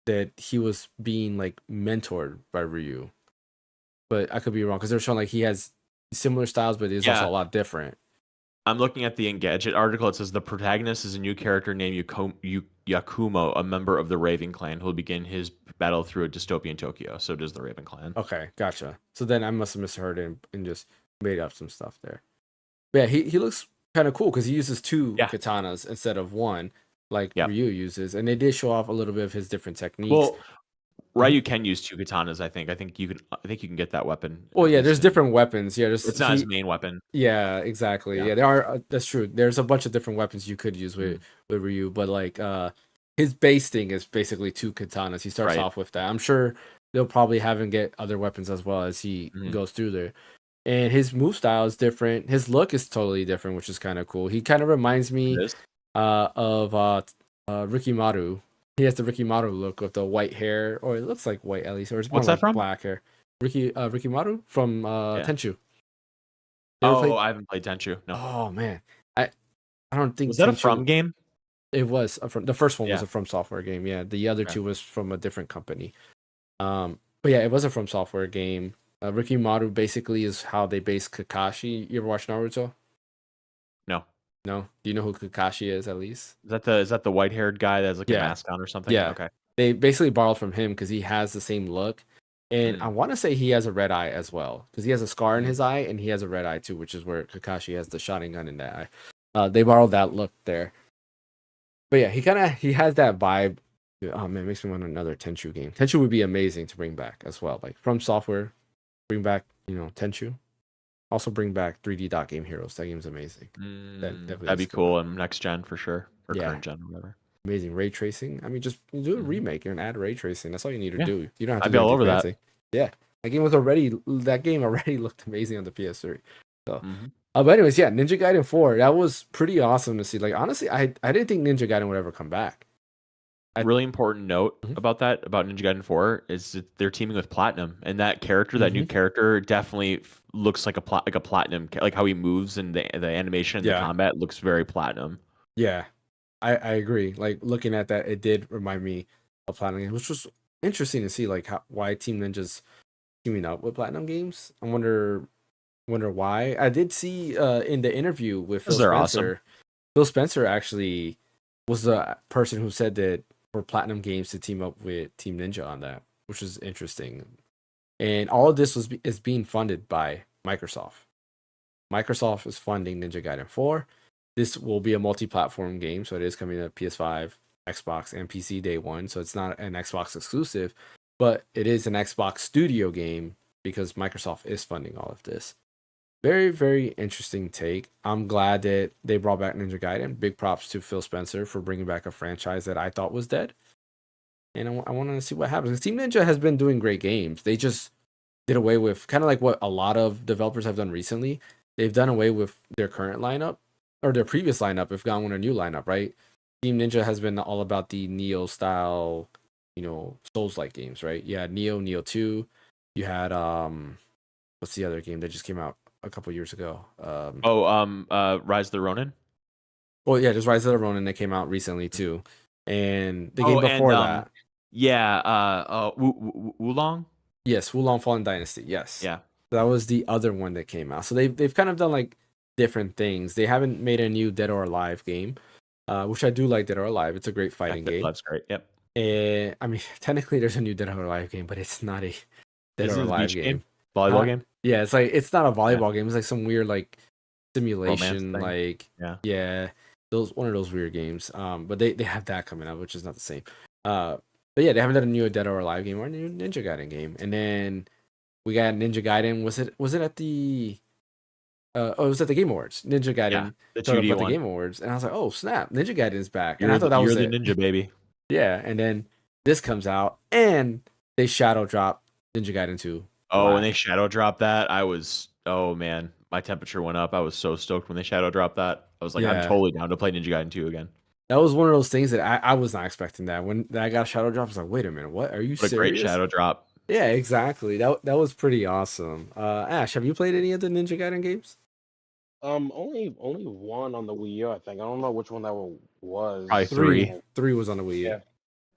that he was being like mentored by Ryu, but I could be wrong because they're showing like he has similar styles, but it's also a lot different. I'm looking at the Engadget article. It says the protagonist is a new character named Yakumo, a member of the Raven clan, who will begin his battle through a dystopian Tokyo. So does the Raven clan. Okay, gotcha. So then I must have misheard and just made up some stuff there. But yeah, he looks kind of cool because he uses two katanas instead of one, like Ryu uses, and they did show off a little bit of his different techniques. Well, Ryu can use two katanas. I think you can get that weapon. Well, yeah, there's different weapons. Yeah, it's not his main weapon. Yeah, exactly. Yeah, there are. That's true. There's a bunch of different weapons you could use with Ryu, but like his base thing is basically two katanas. He starts off with that. I'm sure they'll probably have him get other weapons as well as he goes through there. And his move style is different. His look is totally different, which is kind of cool. He kind of reminds me of Rikimaru. He has the Rikimaru look with the white hair, or it looks like white at least, or it's more like black hair. Rikimaru from Tenchu. I haven't played Tenchu. No. Oh man, I don't think was that a From game? It was the first one was a From Software game. Yeah, the other two was from a different company. But yeah, it was a From Software game. Rikimaru basically is how they base Kakashi. You ever watch Naruto? No. Do you know who Kakashi is at least? Is that the white-haired guy that has like a mask on or something? Yeah. Okay. They basically borrowed from him because he has the same look. And I want to say he has a red eye as well because he has a scar in his eye and he has a red eye too, which is where Kakashi has the shotting gun in that eye. They borrowed that look there. But yeah, he has that vibe. Oh man, it makes me want another Tenchu game. Tenchu would be amazing to bring back as well. Like From Software, bring back, Tenchu. Also bring back 3D Dot Game Heroes. That game's amazing. That'd be cool in next gen for sure. Or current gen, whatever. Amazing ray tracing. I mean, just do a remake and add ray tracing. That's all you need to do. You don't have to be all over that. Yeah, that game already looked amazing on the PS3. So, but anyways, yeah, Ninja Gaiden 4. That was pretty awesome to see. Like honestly, I didn't think Ninja Gaiden would ever come back. Really important note about Ninja Gaiden 4 is that they're teaming with Platinum, and that new character definitely looks like a Platinum, like how he moves and the animation and the combat looks very Platinum. Yeah, I agree. Like looking at that, it did remind me of Platinum, which was interesting to see. Like why Team Ninja's teaming up with Platinum Games. I wonder why. I did see in the interview with Phil Spencer. Awesome. Phil Spencer actually was the person who said that for Platinum Games to team up with Team Ninja on that, which is interesting. And all of this is being funded by Microsoft. Microsoft is funding Ninja Gaiden 4. This will be a multi-platform game, so it is coming to PS5, Xbox, and PC day one. So it's not an Xbox exclusive, but it is an Xbox Studio game because Microsoft is funding all of this. Very, very interesting take. I'm glad that they brought back Ninja Gaiden. Big props to Phil Spencer for bringing back a franchise that I thought was dead. And I want to see what happens. Team Ninja has been doing great games. They just did away with kind of like what a lot of developers have done recently. They've done away with their current lineup or their previous lineup. They've gone with a new lineup, right? Team Ninja has been all about the Neo style, Souls-like games, right? You had Neo 2. You had what's the other game that just came out a couple years ago? Rise of the Ronin. Well, yeah, there's Rise of the Ronin that came out recently too, and the game before that. Wulong. Yes, Wulong Fallen Dynasty. Yes. Yeah. That was the other one that came out. So they've kind of done like different things. They haven't made a new Dead or Alive game. which I do like Dead or Alive. It's a great Yeah, fighting Dead or game. Alive's great. Yep. And I mean, technically, there's a new Dead or Alive game, but it's not a Dead Is or it the Alive beach game. game? Volleyball Huh? game? Yeah, it's like it's not a Yeah. volleyball game. It's like some weird like Romance simulation, thing? like Yeah. yeah, those one of those weird games. But they have that coming out, which is not the same. But yeah, they haven't done a new Dead or Alive game or a new Ninja Gaiden game. And then we got Ninja Gaiden. Was it at the it was at the Game Awards. Ninja Yeah. Gaiden The showed up 2D at the one. Game Awards, and I was like, "Oh snap, Ninja Gaiden is back!" And I thought that You're was the it. ninja, baby. Yeah, and then this comes out, and they shadow drop Ninja Gaiden 2 Oh, when they Black. shadow dropped that, oh man, my temperature went up. I was so stoked when they shadow dropped that. I was like, I'm Yeah, totally down to play Ninja Gaiden 2 again. that was one of those things that I was not expecting that. When I got shadow drop, I was like, "Wait a minute, what? Are you What a great serious?" shadow drop. Yeah, exactly. That was pretty awesome. Ash, have you played any of the Ninja Gaiden games? Only one on the Wii U, I think. I don't know which one that Probably was. three. Three was on the Wii U. Yeah,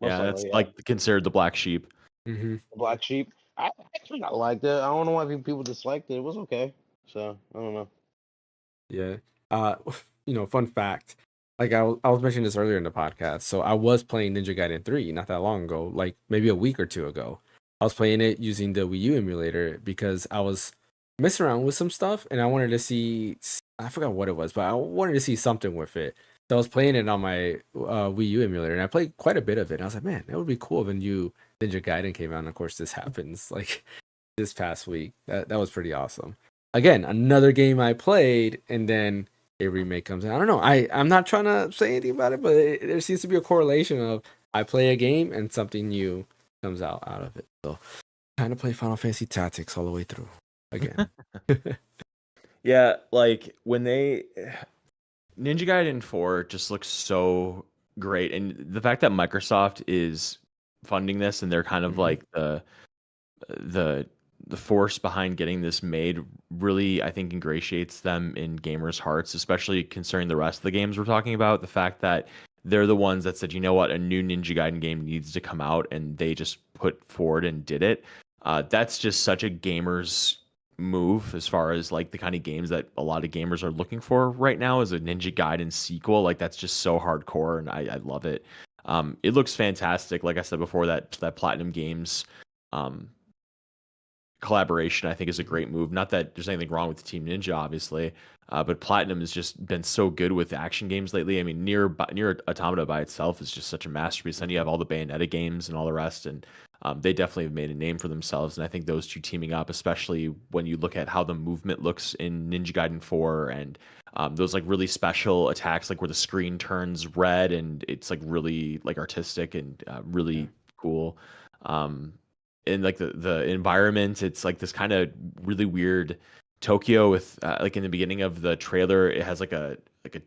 most Yeah, that's likely. Yeah, like considered the black sheep. Mm-hmm. the Black Sheep. I actually not liked it. I don't know why people disliked it. It was okay. So I don't know. Yeah. Uh, fun fact. Like I was mentioning this earlier in the podcast. So I was playing Ninja Gaiden 3 not that long ago, like maybe a week or two ago. I was playing it using the Wii U emulator because I was messing around with some stuff and I wanted to see, I forgot what it was, but I wanted to see something with it. So I was playing it on my Wii U emulator and I played quite a bit of it. And I was like, man, that would be cool if a new Ninja Gaiden came out. And of course, this happens like this past week. That was pretty awesome. Again, another game I played, and then a remake comes out. I don't know. I'm not trying to say anything about it, but there seems to be a correlation of I play a game and something new comes out of it. So, trying to play Final Fantasy Tactics all the way through again. Yeah, like when they Ninja Gaiden 4 just looks so great, and the fact that Microsoft is funding this and they're kind of Mhm. like the the force behind getting this made really, I think, ingratiates them in gamers' hearts, especially concerning the rest of the games we're talking about. The fact that they're the ones that said, you know what, a new Ninja Gaiden game needs to come out, and they just put forward and did it. That's just such a gamer's move as far as like the kind of games that a lot of gamers are looking for right now is a Ninja Gaiden sequel. Like that's just so hardcore, and I love it. It looks fantastic. Like I said before, that Platinum Games um, collaboration I think is a great move. Not that there's anything wrong with Team Ninja, obviously, but Platinum has just been so good with action games lately. I mean, Near Automata by itself is just such a masterpiece. Then you have all the Bayonetta games and all the rest, and they definitely have made a name for themselves. And I think those two teaming up, especially when you look at how the movement looks in Ninja Gaiden 4 and those like really special attacks, like where the screen turns red and it's like really like artistic and really cool. Um, in like the environment, it's like this kind of really weird Tokyo with like in the beginning of the trailer, it has like a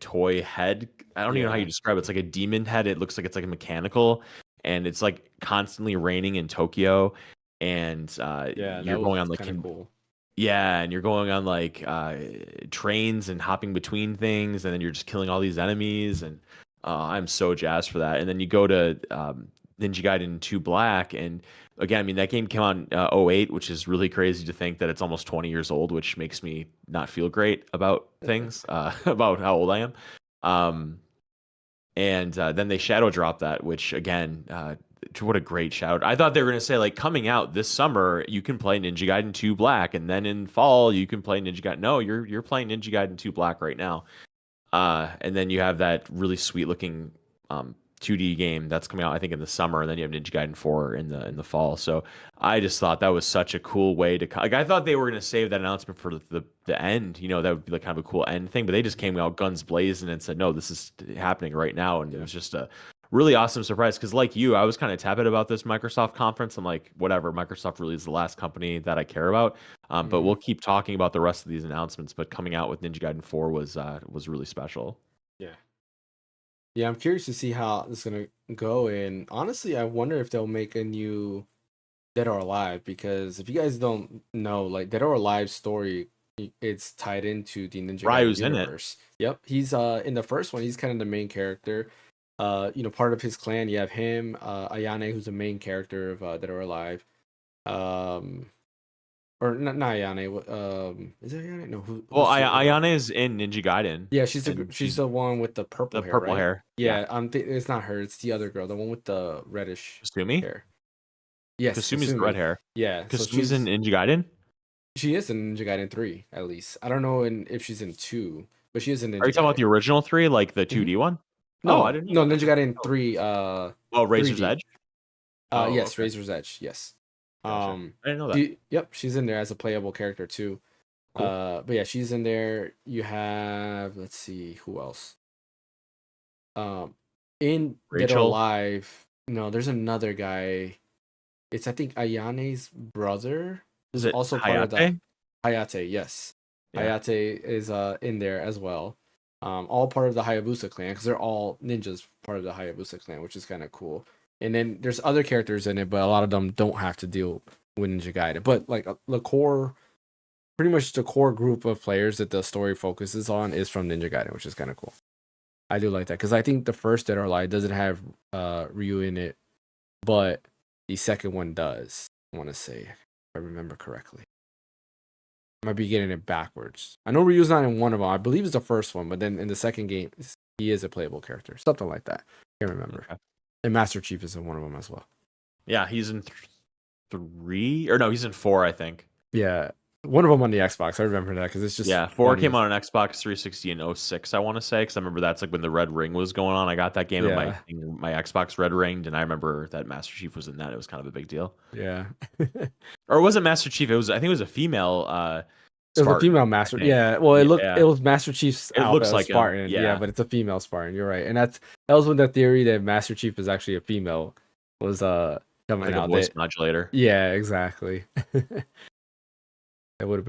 toy head. I don't even know how you Yeah, describe it. It's like a demon head. It looks like it's like a mechanical, and it's like constantly raining in Tokyo, and yeah, that you're was going on like kind of cool. yeah, and you're going on like trains and hopping between things, and then you're just killing all these enemies, and I'm so jazzed for that. And then you go to Ninja Gaiden 2 Black, and again, I mean that game came out in '08, which is really crazy to think that it's almost 20 years old, which makes me not feel great about things, about how old I am. Um, and then they shadow drop that, which again, what a great shout! I thought they were going to say like coming out this summer, you can play Ninja Gaiden 2 Black, and then in fall you can play Ninja Gaiden. No, you're playing Ninja Gaiden 2 Black right now. And then you have that really sweet looking 2D game that's coming out, I think, in the summer, and then you have Ninja Gaiden 4 in the fall. So I just thought that was such a cool way to like. I thought they were going to save that announcement for the end. You know, that would be like kind of a cool end thing. But they just came out guns blazing and said, "No, this is happening right now," and it was just a really awesome surprise. Because like you, I was kind of tepid about this Microsoft conference. I'm like, whatever. Microsoft really is the last company that I care about. But Hmm. we'll keep talking about the rest of these announcements. But coming out with Ninja Gaiden 4 was really special. Yeah. Yeah, I'm curious to see how this is gonna go. And honestly, I wonder if they'll make a new Dead or Alive, because if you guys don't know, like Dead or Alive's story, it's tied into the Ninja Gaiden Ryu's in it. universe. Yep, he's in the first one, he's kind of the main character. Part of his clan, you have him, Ayane, who's the main character of Dead or Alive. Um, or not Ayane. Is it Ayane? No, Well, who's the other girl? Ayane is in Ninja Gaiden. Yeah, and she's the one with the purple the hair, purple right? hair. Yeah, it's not her. It's the other girl, the one with the reddish Kasumi. hair. Yes, Kasumi's the red Kasumi. hair. Yeah, so Kasumi's in Ninja Gaiden. she is in Ninja Gaiden 3, at least. I don't know if she's in 2, but she is in Are you Ninja talking about Gaiden. the original 3, like the 2D one? Oh, I No, didn't know no, that. Ninja Gaiden Oh, 3, oh, Razor's 3D. Edge. Oh, Yes, okay. Razor's Edge. Yes. Gotcha. I didn't know that. Yep, she's in there as a playable character too. Cool. But yeah, she's in there. You have, let's see, who else? In Dead or Rachel. Alive. No, there's another guy. It's I think Ayane's brother. Is Who's it also part of the Hayate? Hayate. Yes, Yeah. Hayate is in there as well. All part of the Hayabusa clan because they're all ninjas, part of the Hayabusa clan, which is kind of cool. And then there's other characters in it, but a lot of them don't have to deal with Ninja Gaiden. But like the core, pretty much the core group of players that the story focuses on is from Ninja Gaiden, which is kind of cool. I do like that because I think the first Dead or Alive doesn't have Ryu in it, but the second one does. I want to say, if I remember correctly. I might be getting it backwards. I know Ryu's not in one of them. I believe it's the first one, but then in the second game, he is a playable character. Something like that. Can't remember. Okay. And Master Chief is in one of them as well. Yeah, he's in 3, or no, he's in 4, I think. Yeah, one of them on the Xbox. I remember that because it's just 4 came out on Xbox 360 in 06, I want to say, because I remember that's like when the Red Ring was going on. I got that game and my Xbox Red Ringed, and I rember that Master Chief was in that. It was kind of a big deal. Yeah. Or it wasn't Master Chief. I think it was a female. It was a female Master. Yeah. Well, it was Master Chief's it looks like Spartan. Yeah, but it's a female Spartan. You're right, and that was when the theory that Master Chief is actually a female was coming like out. A voice modulator. Yeah, exactly. That would have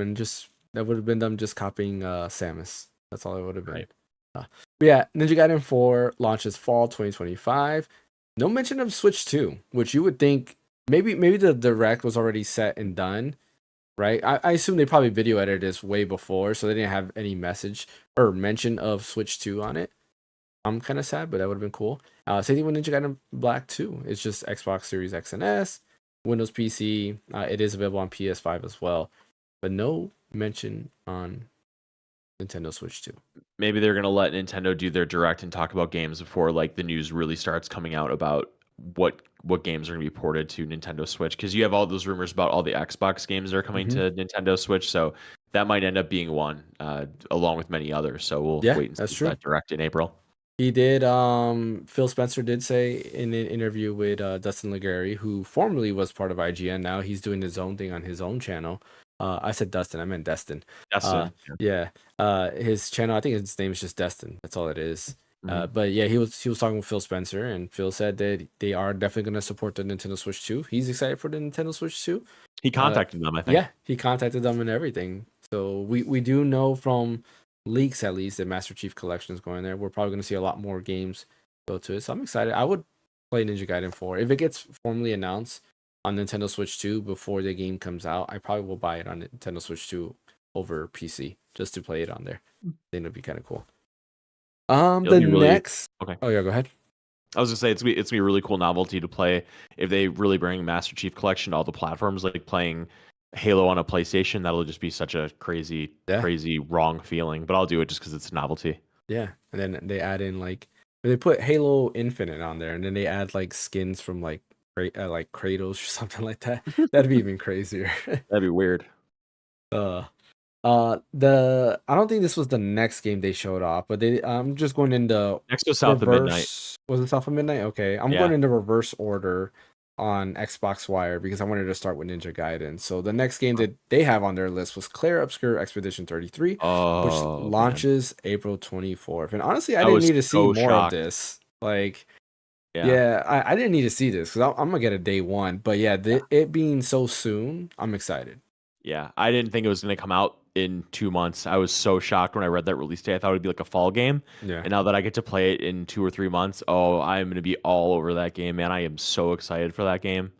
been them just copying Samus. That's all it would have been. Right. But yeah, Ninja Gaiden 4 launches fall 2025. No mention of Switch 2, which you would think maybe the direct was already set and done, right? I assume they probably video edited this way before, so they didn't have any message or mention of Switch 2 on it. I'm kind of sad, but that would have been cool. Same thing with Ninja Gaiden Black 2. It's just Xbox Series X and S, Windows PC. It is available on PS5 as well, but no mention on Nintendo Switch 2. Maybe they're gonna let Nintendo do their direct and talk about games before like the news really starts coming out about what games are gonna be ported to Nintendo Switch, because you have all those rumors about all the Xbox games that are coming to Nintendo Switch, so that might end up being one, along with many others. So we'll wait and see that direct in April. He did. Phil Spencer did say in an interview with Dustin Legary, who formerly was part of IGN. Now he's doing his own thing on his own channel. I said Dustin. I meant Destin. Destin. Yeah. His channel. I think his name is just Destin. That's all it is. But yeah, he was talking with Phil Spencer, and Phil said that they are definitely going to support the Nintendo Switch 2. He's excited for the Nintendo Switch 2. He contacted them, I think. Yeah, he contacted them and everything. So we do know from leaks at least that Master Chief Collection is going there. We're probably going to see a lot more games go to it. So I'm excited. I would play Ninja Gaiden 4 if it gets formally announced on Nintendo Switch 2 before the game comes out. I probably will buy it on Nintendo Switch 2 over PC just to play it on there. I think it'd be kind of cool. Next. Okay. Oh yeah, go ahead. I was gonna say it's gonna be a really cool novelty to play if they really bring Master Chief Collection to all the platforms. Like playing Halo on a PlayStation, that'll just be such a crazy wrong feeling. But I'll do it just because it's a novelty. Yeah, and then they add in like they put Halo Infinite on there, and then they add like skins from like Kratos or something like that. That'd be even crazier. That'd be weird. I don't think this was the next game they showed off, but I'm just going into next was South of Midnight. Was it South of Midnight? Okay, I'm going into reverse order on Xbox because I wanted to start with Ninja Gaiden. So the next game that they have on their list was Clair Obscur Expedition 33, which launches April 24th. And honestly, I didn't need to see more of this. Like, I didn't need to see this because I'm gonna get a day one. But it being so soon, I'm excited. Yeah, I didn't think it was going to come out in 2 months. I was so shocked when I read that release date. I thought it would be like a fall game. Yeah. And now that I get to play it in 2 or 3 months, I'm going to be all over that game, man. I am so excited for that game.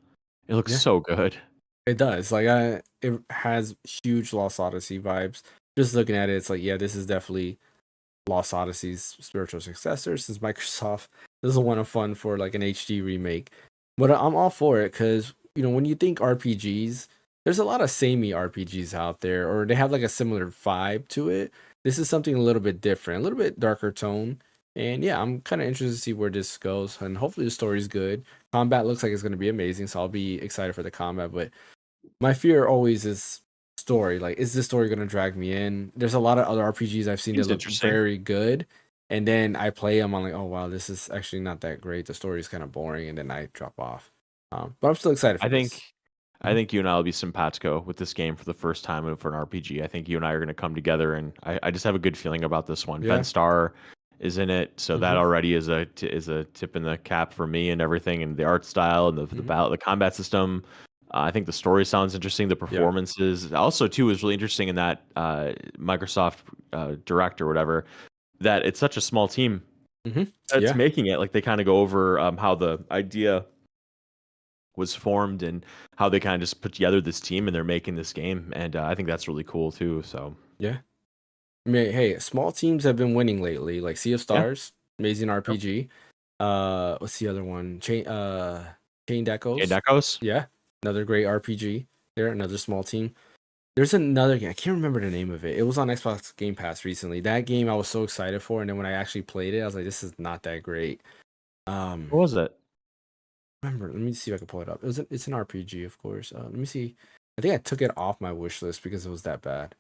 It looks so good. It does. Like it has huge Lost Odyssey vibes. Just looking at it, it's like, this is definitely Lost Odyssey's spiritual successor since Microsoft doesn't want to fund for like an HD remake. But I'm all for it because, when you think RPGs, there's a lot of samey RPGs out there, or they have like a similar vibe to it. This is something a little bit different, a little bit darker tone. And yeah, I'm kind of interested to see where this goes. And hopefully the story's good. Combat looks like it's going to be amazing, so I'll be excited for the combat. But my fear always is story. Like, is this story going to drag me in? There's a lot of other RPGs I've seen that Seems look interesting. very good. And then I play them, I'm like, oh wow, this is actually not that great. The story is kind of boring, and then I drop off. But I'm still excited for I this. think I think you and I will be simpatico with this game for the first time for an RPG. I think you and I are going to come together, and I just have a good feeling about this one. Yeah. Ben Starr is in it, so that Mhm. already is a tip in the cap for me and everything, and the art style and the Mhm. battle, the combat system. I think the story sounds interesting. The performances also too is really interesting in that Microsoft Direct or whatever. That it's such a small team Mhm. that's Yeah. making it. Like they kind of go over how the idea was formed and how they kind of just put together this team and they're making this game. And I think that's really cool too. So Yeah. I mean, hey, small teams have been winning lately, like Sea of yeah, Stars, amazing RPG. What's the other one? Chained Jade Echoes. Echoes. Yeah, another great RPG. There, another small team. There's another game. I can't remember the name of it. It was on Xbox Game Pass recently. That game I was so excited for, and then when I actually played it, I was like, "This is not that great." What was it? Remember? Let me see if I can pull it up. It's an RPG, of course. Let me see. I think I took it off my wish list because it was that bad.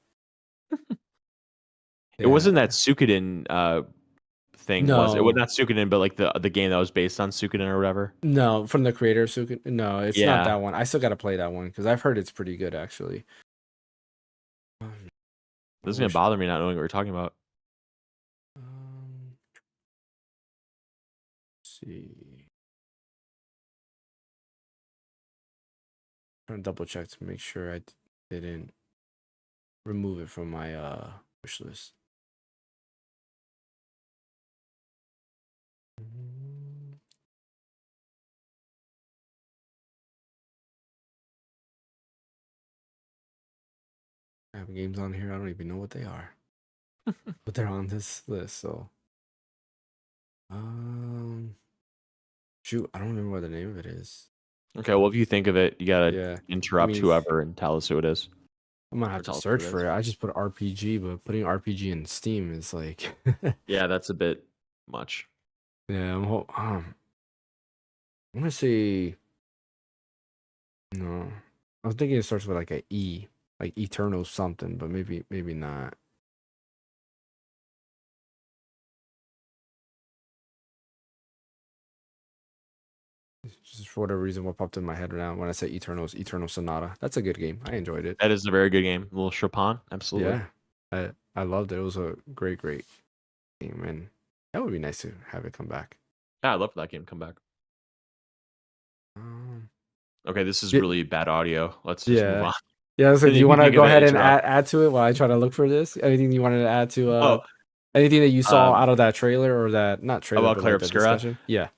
It wasn't Yeah. that Suikoden thing, was it? Well, No, not Suikoden, but like the game that was based on Suikoden or whatever. no, from the creator of Suka. No, it's not Yeah, that one. I still got to play that one because I've heard it's pretty good actually. I this is gonna wish. bother me not knowing what you're talking about. Let's see. Trying to double check to make sure I didn't remove it from my wish list. I have games on here. I don't even know what they are, but they're on this list. So, shoot, I don't remember what the name of it is. Okay, well if you think of it, you gotta Yeah, I interrupt mean, whoever and tell us who it is. I'm gonna Or have to tell us what search it for is. it. I just put RPG, but putting RPG in Steam is like, Yeah, that's a bit much. yeah. I'm gonna say no. I was thinking it starts with like a E, like Eternal something, but maybe not. Just for whatever reason, what popped in my head now when I say Eternal Sonata. That's a good game. I enjoyed it. That is a very good game. A little Chopin, absolutely. Yeah, I loved it. It was a great game, and that would be nice to have it come back. Yeah, I'd love for that game to come back. Um, Okay, this is yeah, really bad audio. Let's just move yeah, on. yeah. So, do If you you want to think of go it, ahead and interrupt. add to it while I try to look for this? Anything you wanted to add to Oh, anything that you saw um, out of that trailer or that not trailer, about but Claire like the Obscura. discussion? Yeah.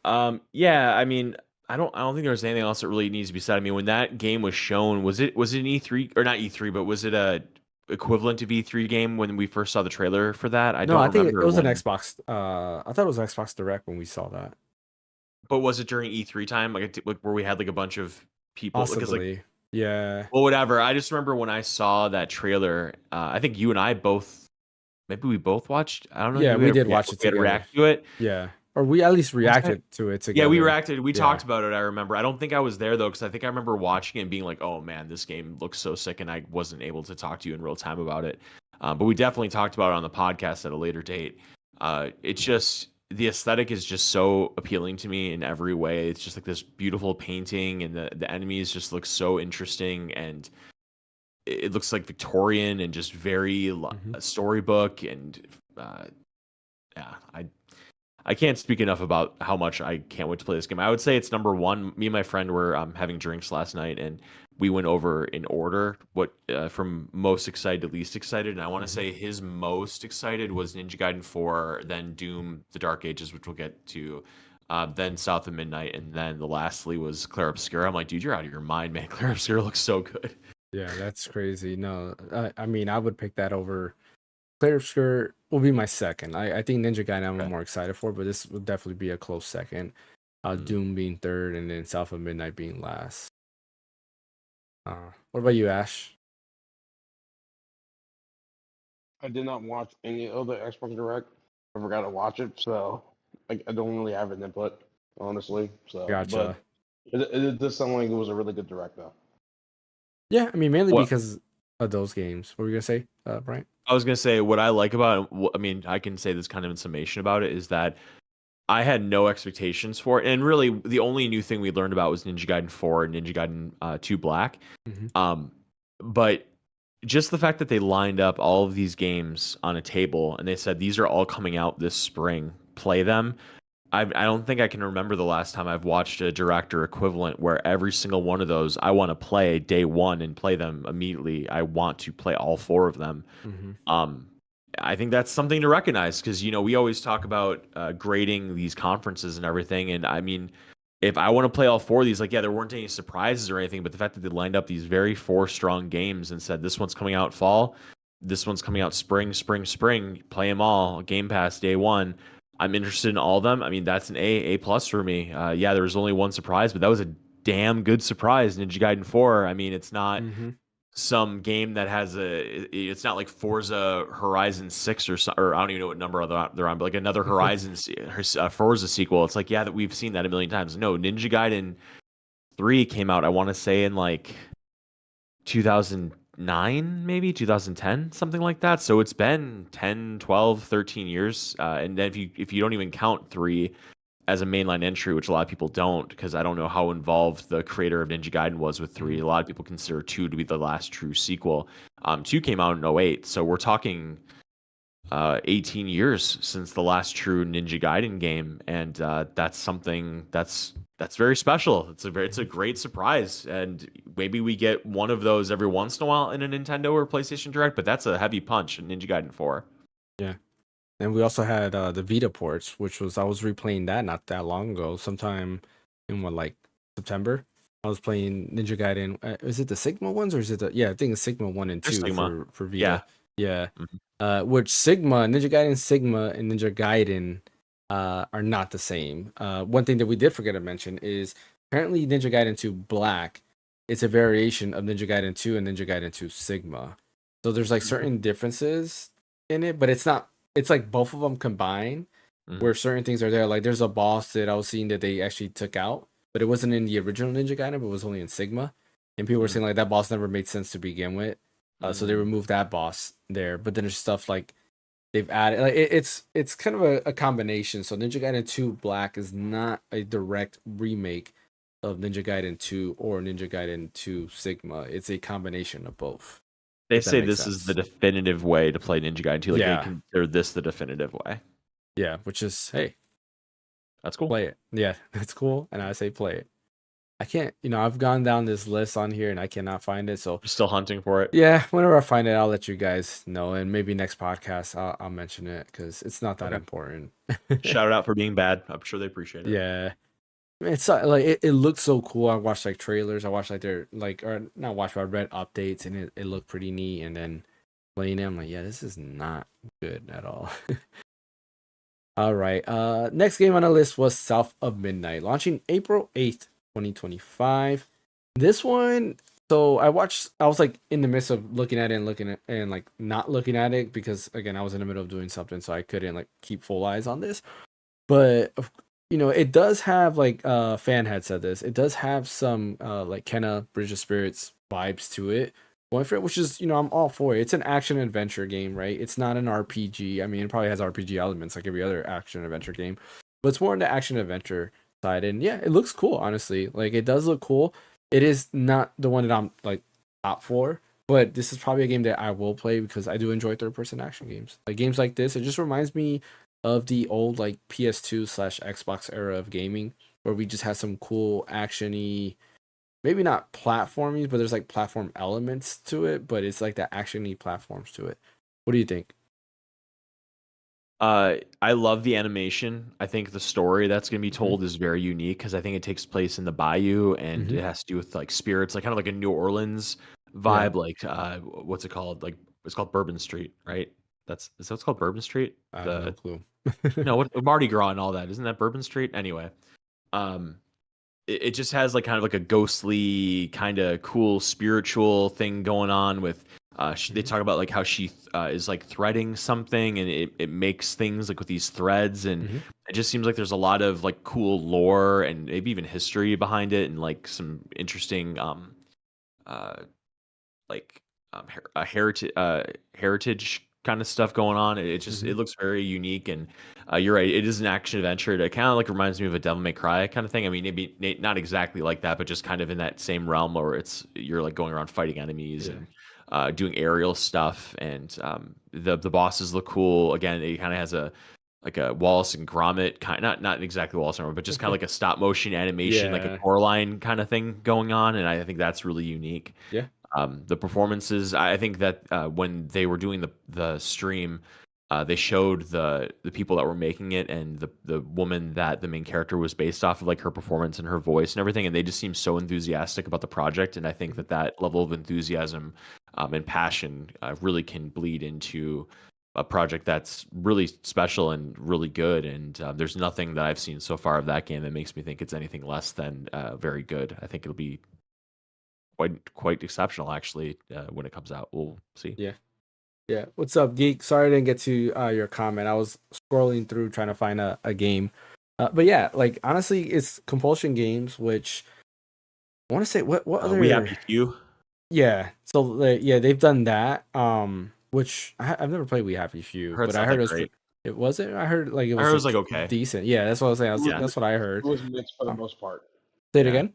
Yeah, I mean, I don't think there's anything else that really needs to be said. I mean, when that game was shown, was it an E3 or not E3, but was it a equivalent to E3 game when we first saw the trailer for that? I No, don't I think it remember was an when, Xbox. I thought it was Xbox Direct when we saw that. but was it during E3 time, like where we had like a bunch of people? Because like, Possibly. Yeah. well, whatever. I just remember when I saw that trailer. I think you and I both, maybe we both watched. I don't know. Yeah, We we had did watch it we had to together. react to it. Yeah. Or we at least Was that? reacted to it Yeah, we together. reacted. We Yeah. talked about it. I remember. I don't think I was there though, because I think I remember watching it and being like, "Oh man, this game looks so sick," and I wasn't able to talk to you in real time about it. But we definitely talked about it on the podcast at a later date. It's just the aesthetic is just so appealing to me in every way. It's just like this beautiful painting, and the enemies just look so interesting, and it looks like Victorian and just very Mhm. storybook. And yeah, I can't speak enough about how much I can't wait to play this game. I would say it's number one. Me and my friend were having drinks last night, and we went over in order what from most excited to least excited. And I want to Mhm. say his most excited was Ninja Gaiden 4, then Doom: The Dark Ages, which we'll get to, then South of Midnight, and then the lastly was Claire Obscura. I'm like, dude, you're out of your mind, man. Claire Obscura looks so good. Yeah, that's crazy. No, I mean, I would pick that over. Player Skirt will be my second. I think Ninja Gaiden I'm Okay. more excited for, but this would definitely be a close second. Mm. Doom being third, and then South of Midnight being last. What about you, Ash? I did not watch any of the Xbox Direct. I forgot to watch it, so I don't really have an input, honestly. So, Gotcha. but it does sound like it was a really good Direct, though. Yeah, I mean, mainly What because of those games. What were you gonna say, Brian? I was gonna say, what I like about it, I mean, I can say this kind of in summation about it, is that I had no expectations for it, and really the only new thing we learned about was Ninja Gaiden 4 and Ninja Gaiden 2 Black. Mm-hmm. But just the fact that they lined up all of these games on a table and they said these are all coming out this spring, play them. I don't think I can remember the last time I've watched a director equivalent where every single one of those I want to play day one and play them immediately. I want to play all four of them. Mm-hmm. Um, I think that's something to recognize because we always talk about grading these conferences and everything, and I mean, if I want to play all four of these, like, yeah, there weren't any surprises or anything, but the fact that they lined up these very four strong games and said this one's coming out fall, this one's coming out spring, play them all, Game Pass day one. I'm interested in all of them. I mean, that's an A plus for me. Yeah, there was only one surprise, but that was a damn good surprise. Ninja Gaiden 4. I mean, it's not Mm-hmm. some game that has it's not like Forza Horizon 6 or I don't even know what number they're on, but like another Horizon Forza sequel. It's like, yeah, that we've seen that a million times. No, Ninja Gaiden 3 came out, I want to say, in like 2009, maybe 2010, something like that. So it's been 10, 12, 13 years. And then if you don't even count 3 as a mainline entry, which a lot of people don't, because I don't know how involved the creator of Ninja Gaiden was with 3. A lot of people consider 2 to be the last true sequel. 2 came out in 08, so we're talking 18 years since the last true Ninja Gaiden game, and that's something that's very special. It's a great surprise, and maybe we get one of those every once in a while in a Nintendo or PlayStation Direct, but that's a heavy punch in Ninja Gaiden 4. Yeah. And we also had the Vita ports, which was I was replaying that not that long ago, sometime in like September. I was playing Ninja Gaiden. Is it the Sigma ones or is it the I think it's Sigma 1 and 2 Sigma. for Vita. Yeah. Mm-hmm. Which Ninja Gaiden Sigma and Ninja Gaiden are not the same. One thing that we did forget to mention is apparently Ninja Gaiden 2 Black is a variation of Ninja Gaiden 2 and Ninja Gaiden 2 Sigma. So there's like certain differences in it, but it's like both of them combined, where certain things are there. Like there's a boss that I was seeing that they actually took out, but it wasn't in the original Ninja Gaiden, but it was only in Sigma. And people were saying like that boss never made sense to begin with. So they removed that boss there. But then there's stuff like they've added, like it's kind of a combination. So Ninja Gaiden 2 Black is not a direct remake of Ninja Gaiden 2 or Ninja Gaiden 2 Sigma. It's a combination of both. They say this is the definitive way to play Ninja Gaiden 2. Like they consider this the definitive way. Yeah, which is, hey, that's cool. Play it. Yeah, that's cool. And I say play it. I can't, I've gone down this list on here and I cannot find it. So you're still hunting for it. Yeah, whenever I find it, I'll let you guys know. And maybe next podcast I'll mention it because it's not that important. Shout it out for being bad. I'm sure they appreciate it. Yeah. It's like it looks so cool. I watched like trailers. I watched like their or not watched, but I read updates and it looked pretty neat. And then playing it, I'm like, yeah, this is not good at all. All right. Next game on the list was South of Midnight, launching April 8th, 2025. This one, so I was like in the midst of looking at it and like not looking at it because again, I was in the middle of doing something, so I couldn't like keep full eyes on this. But it does have like fan had said this. It does have some like Kenna Bridge of Spirits vibes to it. Going for it, which is I'm all for it. It's an action adventure game, right? It's not an RPG. I mean, it probably has RPG elements like every other action adventure game, but it's more on the action adventure side. And yeah, it looks cool, honestly. Like it does look cool. It is not the one that I'm like top for, but this is probably a game that I will play because I do enjoy third-person action games. Like games like this, it just reminds me of the old like PS2/Xbox era of gaming, where we just had some cool actiony, maybe not platforming, but there's like platform elements to it, but it's like the actiony platforms to it. What do you think? I love the animation. I think the story that's going to be told is very unique because I think it takes place in the bayou and it has to do with like spirits, like kind of like a New Orleans vibe. Like what's it called? Like it's called Bourbon Street, right? Is that what's called Bourbon Street? I have no clue. No, what Mardi Gras and all that. Isn't that Bourbon Street? Anyway, it just has like kind of like a ghostly kind of cool spiritual thing going on with they talk about like how she is like threading something, and it makes things like with these threads, and it just seems like there's a lot of like cool lore and maybe even history behind it, and like some interesting uh like heritage kind of stuff going on. It just it looks very unique, and you're right. It is an action adventure. It kind of like reminds me of a Devil May Cry kind of thing. I mean, maybe not exactly like that, but just kind of in that same realm where you're like going around fighting enemies and doing aerial stuff, and the bosses look cool. Again, it kind of has a like a Wallace and Gromit kind, not exactly Wallace and Gromit, but just kind of like a stop motion animation, like a Coraline kind of thing going on, and I think that's really unique. Yeah. The performances, I think that when they were doing the stream, they showed the people that were making it, and the woman that the main character was based off of, like her performance and her voice and everything, and they just seemed so enthusiastic about the project. And I think that level of enthusiasm and passion really can bleed into a project that's really special and really good. And there's nothing that I've seen so far of that game that makes me think it's anything less than very good. I think it'll be quite exceptional actually when it comes out. We'll see. Yeah. What's up, Geek? Sorry I didn't get to your comment. I was scrolling through trying to find a game. But yeah, like honestly, it's Compulsion Games, which I want to say what other We Happy Few. Yeah. So yeah, they've done that. Which I've never played We Happy Few, but I heard it was great. it wasn't. I heard like it I heard it was was like okay. decent. Yeah, that's what I was saying. Yeah. That's what I heard. It was mixed for the most part. Say it again.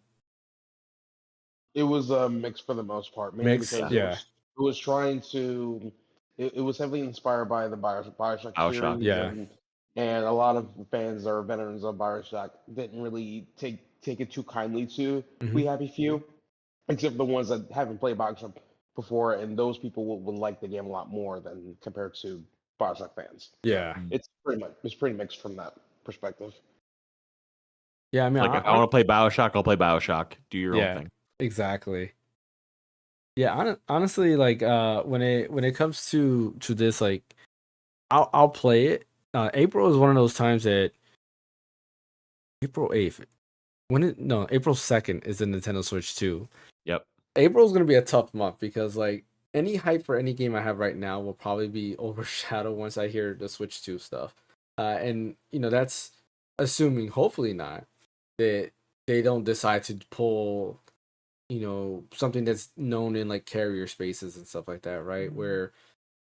It was mixed for the most part, mainly Mixed, because yeah. it was trying to. It was heavily inspired by the Bioshock series, yeah. and a lot of fans that are veterans of Bioshock didn't really take it too kindly to We Happy Few, except the ones that haven't played Bioshock before, and those people would like the game a lot more than compared to Bioshock fans. Yeah. It's pretty mixed from that perspective. Yeah, I mean, like if I want to play Bioshock, I'll play Bioshock. Do your own thing. Exactly. Yeah, honestly, like when it comes to this, like I'll play it. April is one of those times that April 8th. April 2nd is the Nintendo Switch 2. Yep. April's gonna be a tough month because like any hype for any game I have right now will probably be overshadowed once I hear the Switch 2 stuff. And that's assuming, hopefully not, that they don't decide to pull something that's known in like carrier spaces and stuff like that, right? Where,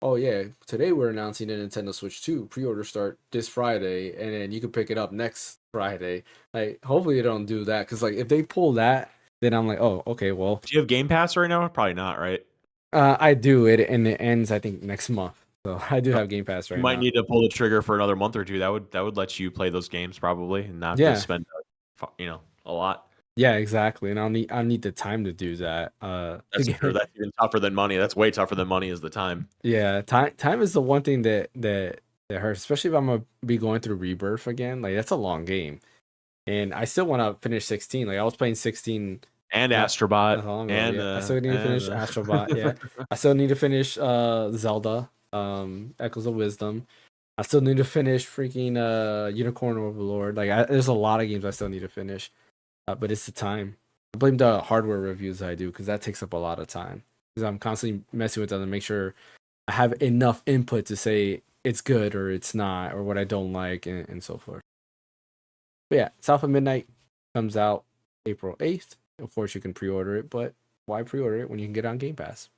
oh yeah, today we're announcing the Nintendo Switch 2 pre-order start this Friday, and then you can pick it up next Friday. Like, hopefully they don't do that, because like if they pull that, then I'm like, oh, okay, well. Do you have Game Pass right now? Probably not, right? I do it, and it ends I think next month, so I do have Game Pass right now. You might need to pull the trigger for another month or two. That would let you play those games probably, and not just spend a lot. Yeah, exactly. And I'll need the time to do that. That's true. That's even tougher than money. That's way tougher than money is the time. Yeah, time is the one thing that hurts, especially if I'm gonna be going through Rebirth again. Like that's a long game, and I still want to finish 16. Like I was playing 16 and Astrobot, and I still need to finish Astrobot. Yeah, I still need to finish Zelda, Echoes of Wisdom. I still need to finish freaking Unicorn Overlord. Like there's a lot of games I still need to finish. But it's the time. I blame the hardware reviews I do because that takes up a lot of time. Because I'm constantly messing with them to make sure I have enough input to say it's good or it's not, or what I don't like, and so forth. But yeah, South of Midnight comes out April 8th. Of course, you can pre-order it, but why pre-order it when you can get it on Game Pass?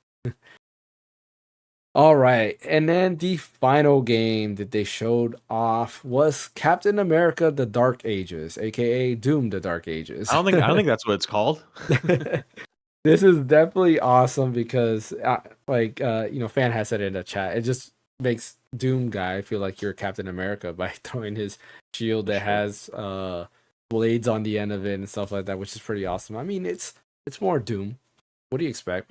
All right, and then the final game that they showed off was Captain America: The Dark Ages, aka Doom: The Dark Ages. I don't think that's what it's called. This is definitely awesome because, Fan has said it in the chat. It just makes Doom guy feel like you're Captain America by throwing his shield that has blades on the end of it and stuff like that, which is pretty awesome. I mean, it's more Doom. What do you expect?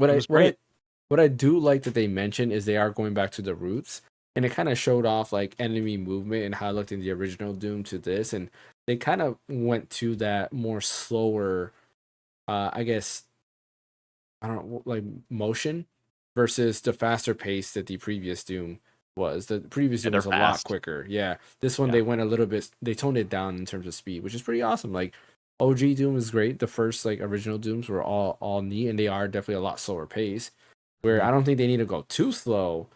What I do like that they mentioned is they are going back to the roots, and it kind of showed off like enemy movement and how it looked in the original Doom to this, and they kind of went to that more slower, I guess, I don't know, like motion versus the faster pace that the previous Doom was. The previous Doom was a lot quicker. Yeah, this one they went a little bit, they toned it down in terms of speed, which is pretty awesome. Like OG Doom is great. The first like original Dooms were all neat, and they are definitely a lot slower pace. Where I don't think they need to go too slow,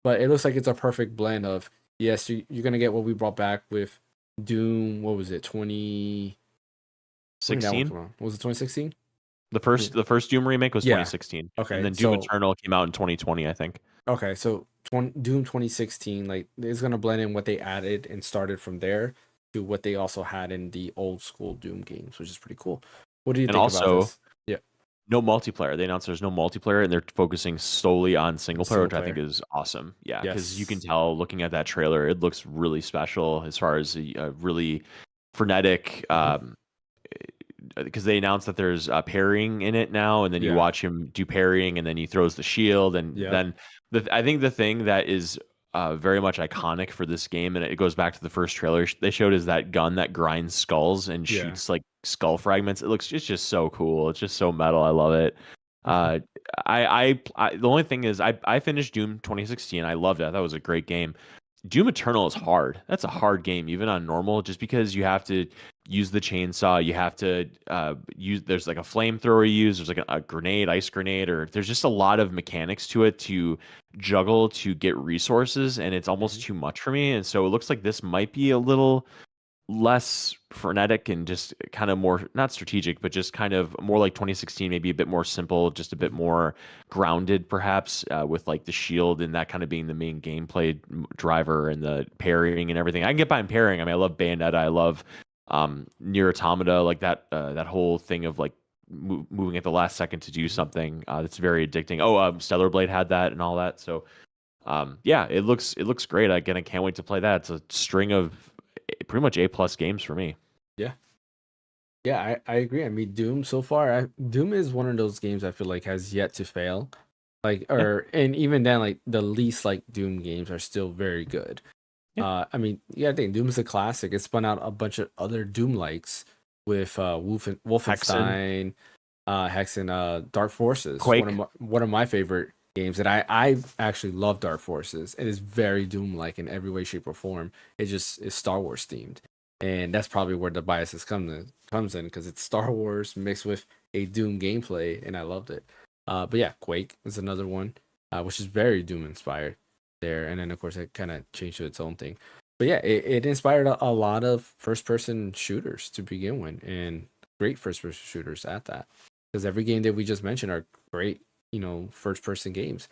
but it looks like it's a perfect blend of yes, you're gonna get what we brought back with Doom. What was it? 16. Was it 2016? The first Doom remake was Yeah. 2016. Okay, And then Doom so Eternal came out in 2020, I think. okay, so Doom 2016 like is gonna blend in what they added and started from there to what they also had in the old school Doom games, which is pretty cool. What do you And think about also, this? Yeah, no multiplayer. They announced there's no multiplayer, and they're focusing solely on single player, single which I think player. is awesome. Yeah, because you can Yes. tell looking at that trailer, it looks really special as far as a really frenetic. Because they announced that there's parrying in it now, and then you Yeah. watch him do parrying, and then he throws the shield, and Yeah. then I think the thing that is very much iconic for this game, and it goes back to the first trailer they showed, is that gun that grinds skulls and Yeah. shoots like skull fragments. It's just so cool. It's just so metal. I love it. The only thing is I finished Doom 2016. I loved it. That was a great game. Doom Eternal is hard. That's a hard game, even on normal, just because you have to use the chainsaw. You have to use, there's like a flamethrower you use. There's like a grenade, ice grenade, or there's just a lot of mechanics to it to juggle to get resources, and it's almost too much for me. And so it looks like this might be a little less frenetic and just kind of more, not strategic, but just kind of more like 2016, maybe a bit more simple, just a bit more grounded perhaps, with like the shield and that kind of being the main gameplay driver, and the parrying and everything. I can get by in parrying. I mean, I love Bayonetta. I love Nier Automata, like that that whole thing of like moving at the last second to do something. That's very addicting. Stellar Blade had that and all that. So yeah, it looks great. Again, I can't wait to play that. It's a string of pretty much A+ games for me. Yeah, I agree. I mean, Doom so far, Doom is one of those games I feel like has yet to fail. Like, and even then, like the least like Doom games are still very good. Yeah. I mean, yeah, I think Doom is a classic. It spun out a bunch of other Doom likes with Wolfenstein, Hexen, Dark Forces. Quake. One of my favorite games that I actually love. Dark Forces. It is very Doom like in every way, shape, or form. It just is Star Wars themed, and that's probably where the biases comes in because it's Star Wars mixed with a Doom gameplay, and I loved it. But yeah, Quake is another one, which is very Doom inspired there, and then of course it kind of changed to its own thing. But yeah, it inspired a lot of first person shooters to begin with, and great first person shooters at that. Because every game that we just mentioned are great, first person games.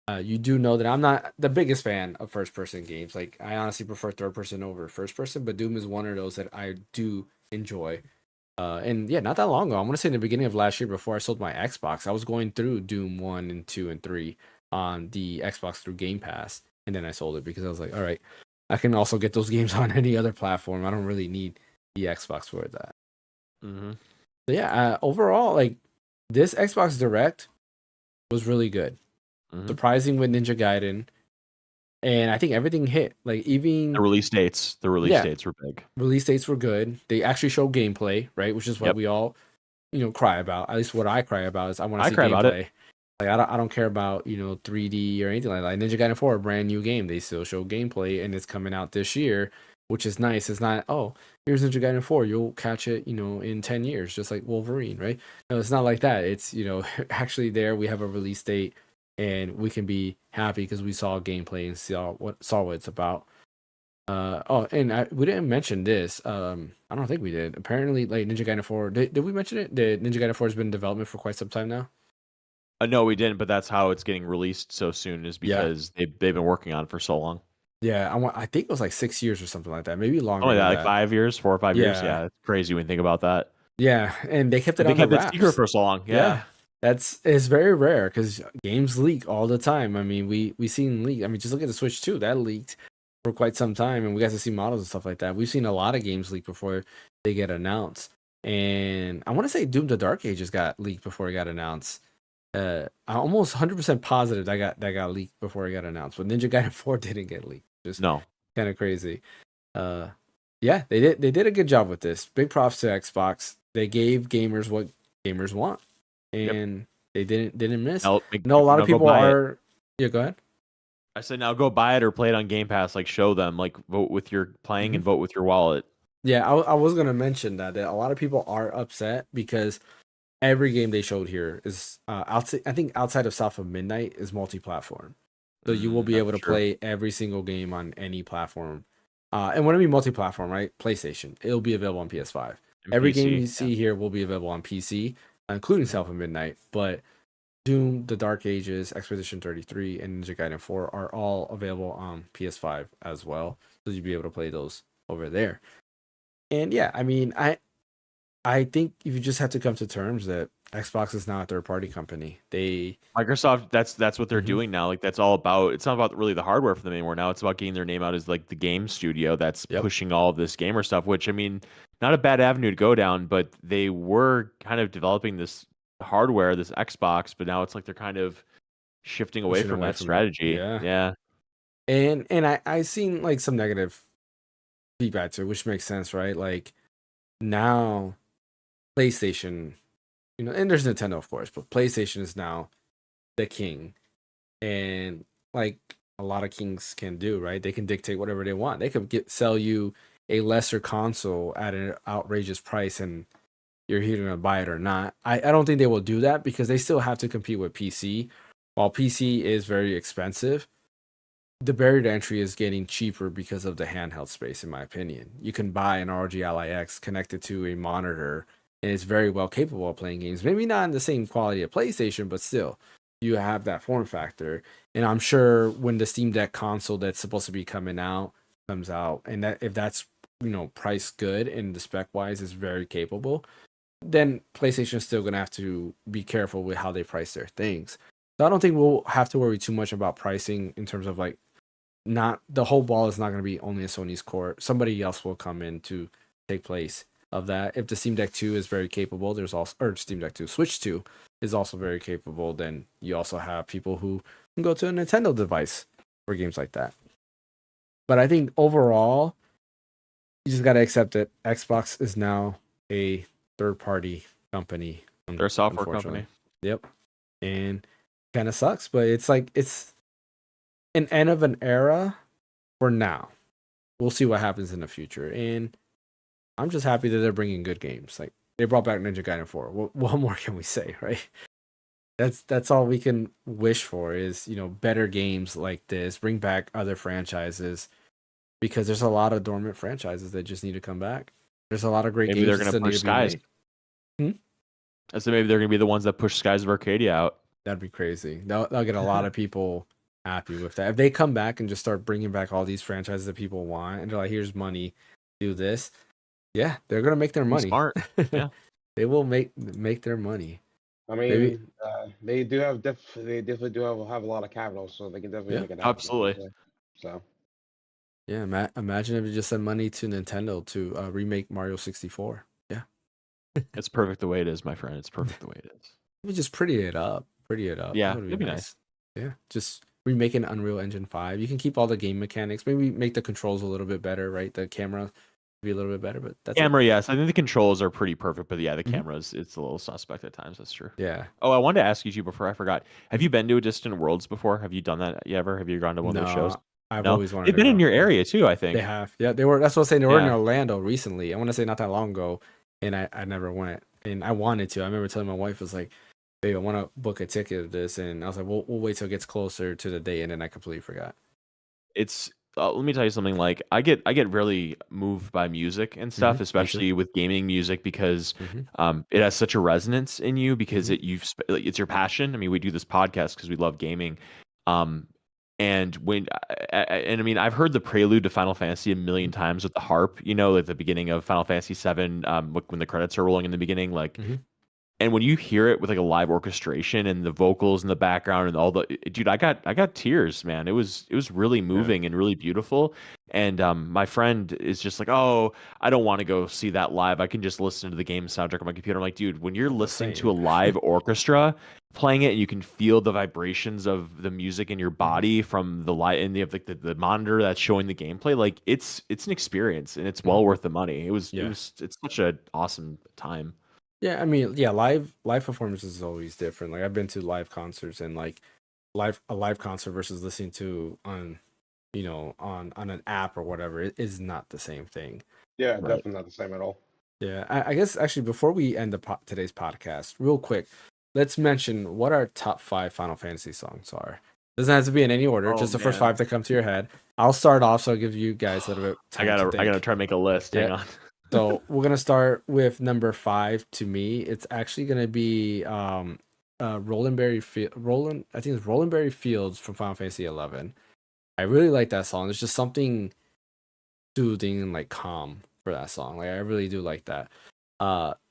You do know that I'm not the biggest fan of first person games. Like I honestly prefer third person over first person, but Doom is one of those that I do enjoy. And yeah, not that long ago, I want to say in the beginning of last year before I sold my Xbox, I was going through Doom 1 and 2 and 3 on the Xbox through Game Pass, and then I sold it because I was like, all right, I can also get those games on any other platform. I don't really need the Xbox for that. Mm-hmm. So yeah, overall, like this Xbox Direct was really good. Mm-hmm. Surprising with Ninja Gaiden, and I think everything hit. Like even the release dates were big. Release dates were good. They actually show gameplay, right? Which is what we all, cry about. At least what I cry about is I want to see gameplay. Like I don't care about 3D or anything like that. Like Ninja Gaiden 4, a brand new game. They still show gameplay, and it's coming out this year, which is nice. It's not here's Ninja Gaiden 4. You'll catch it in 10 years, just like Wolverine, right? No, it's not like that. It's actually there. We have a release date, and we can be happy because we saw gameplay and saw what it's about. And we didn't mention this. I don't think we did. Apparently, like Ninja Gaiden 4. Did we mention it? The Ninja Gaiden 4 has been in development for quite some time now. No, we didn't. But that's how it's getting released so soon, is because they've been working on it for so long. Yeah, I think it was like 6 years or something like that. Maybe longer. Only that, like 5 years, 4 or 5 years. Yeah, it's crazy when you think about that. Yeah, and they kept it on the wraps. Secret for so long. Yeah. It's very rare because games leak all the time. I mean, we seen leak. I mean, just look at the Switch 2. That leaked for quite some time, and we got to see models and stuff like that. We've seen a lot of games leak before they get announced. And I want to say Doom: The Dark Ages got leaked before it got announced. I'm almost 100% positive that got leaked before it got announced. But Ninja Gaiden 4 didn't get leaked. Just kind of crazy. Yeah, they did a good job with this. Big props to Xbox. They gave gamers what gamers want, and they didn't miss. A lot of people are. Yeah, go ahead. I said now go buy it or play it on Game Pass. Like show them. Like vote with your playing and vote with your wallet. Yeah, I was gonna mention that a lot of people are upset because every game they showed here is outside. I think outside of South of Midnight is multi-platform, so you will be That's able to true. play every single game on any platform. And when I mean multi-platform, right? PlayStation, it'll be available on PS5. And Every game PC. you Yeah. see here will be available on PC, including Mhm. South of Midnight. But Doom, The Dark Ages, Expedition 33, and Ninja Gaiden 4 are all available on PS5 as well, so you'll be able to play those over there. And yeah, I mean, I think you just have to come to terms that Xbox is now a third party company. They Microsoft, that's what they're Mhm. doing now. Like that's all about. It's not about really the hardware for them anymore. Now it's about getting their name out as like the game studio that's Yep. pushing all of this gamer stuff. Which I mean, not a bad avenue to go down. But they were kind of developing this hardware, this Xbox, but now it's like they're kind of shifting away pushing from away that from it. strategy. Yeah. Yeah, And I seen like some negative feedback to it, which makes sense, right? Like now PlayStation, and there's Nintendo of course, but PlayStation is now the king. And like a lot of kings can do, right? They can dictate whatever they want. They could sell you a lesser console at an outrageous price and you're either gonna buy it or not. I don't think they will do that because they still have to compete with PC. While PC is very expensive, the barrier to entry is getting cheaper because of the handheld space, in my opinion. You can buy an ROG Ally X connected to a monitor, and it's very well capable of playing games. Maybe not in the same quality of PlayStation, but still, you have that form factor. And I'm sure when the Steam Deck console that's supposed to be coming out comes out, and that if that's priced good and the spec wise is very capable, then PlayStation is still gonna have to be careful with how they price their things. So I don't think we'll have to worry too much about pricing in terms of like not the whole ball is not going to be only a Sony's court. Somebody else will come in to take place of that. If the Steam Deck 2 is very capable, there's also or Steam Deck 2, Switch 2 is also very capable, then you also have people who can go to a Nintendo device for games like that. But I think overall, you just got to accept that Xbox is now a third party company. they're a software Unfortunately. company. Yep. And kind of sucks, but it's like it's an end of an era for now. We'll see what happens in the future. And I'm just happy that they're bringing good games. Like they brought back Ninja Gaiden 4. What more can we say, right? That's all we can wish for is, better games like this. Bring back other franchises because there's a lot of dormant franchises that just need to come back. There's a lot of great Maybe games they're that gonna still need push to be Skies. made. I said maybe they're gonna be the ones that push Skies of Arcadia out. That'd be crazy. They'll get a lot of people happy with that. If they come back and just start bringing back all these franchises that people want, and they're like, "Here's money, do this," yeah, they're gonna make their Be money. smart. Yeah. They will make their money. I Maybe, mean, they definitely do have a lot of capital, so they can definitely yeah, make it happen. Absolutely. So yeah. Imagine if you just sent money to Nintendo to remake Mario 64. Yeah, It's perfect the way it is, my friend. It's perfect the way it is. maybe just pretty it up. That Yeah, would be it'd be nice. nice. Yeah, just remake an Unreal Engine 5. You can keep all the game mechanics. Maybe make the controls a little bit better, right? The camera be a little bit better, but that's it. Camera, yes. I think the controls are pretty perfect, but yeah, the Mhm. cameras, it's a little suspect at times. That's true. Yeah. Oh, I wanted to ask you too before I forgot. Have you been to a Distant Worlds before? Have you done that ever? Have you gone to one of those shows? No, I've No, always wanted they've to been in go. your Yeah. area too. I They think. have. Yeah, they were. That's what I was saying. They were in Yeah. Orlando recently. I want to say not that long ago, and I never went. And I wanted to. I remember telling my wife, was like, "Babe, I want to book a ticket of this," and I was like, "We'll wait till it gets closer to the day," and then I completely forgot. It's let me tell you something. Like I get really moved by music and stuff, Me too. especially with gaming music because hmm it has such a resonance in you because hmm it's your passion. I mean, we do this podcast because we love gaming. Um, and and I mean, I've heard the prelude to Final Fantasy a million times with the harp. At the beginning of Final Fantasy 7, when the credits are rolling in the beginning, like. hmm And when you hear it with like a live orchestration and the vocals in the background and all the dude, I got tears, man. It was really Yeah. moving and really beautiful. And my friend is just like, "Oh, I don't want to go see that live. I can just listen to the game soundtrack on my computer." I'm like, "Dude, when you're The listening to a same. live orchestra playing it and you can feel the vibrations of the music in your Mhm. body from the light and you have like the monitor that's showing the gameplay, like it's an experience and it's well Mhm. worth the money. Yeah. It's such an awesome time. Yeah, I mean, yeah, live performances is always different. Like I've been to live concerts and like a live concert versus listening to on on an app or whatever, it is not the same thing. Yeah, Right. definitely not the same at all. Yeah, I guess actually before we end today's podcast, real quick, let's mention what our top 5 Final Fantasy songs are. Doesn't have to be in any order, Oh just the first man, 5 that come to your head. I'll start off, so I'll give you guys a little bit of I time to gotta think. try to make a list. Hang Yeah. on. So we're gonna start with number 5. To me, it's actually gonna be Roland Berry Roland. I think it's Roland Berry Fields from Final Fantasy 11. I really like that song. There's just something soothing and like calm for that song. Like I really do like that.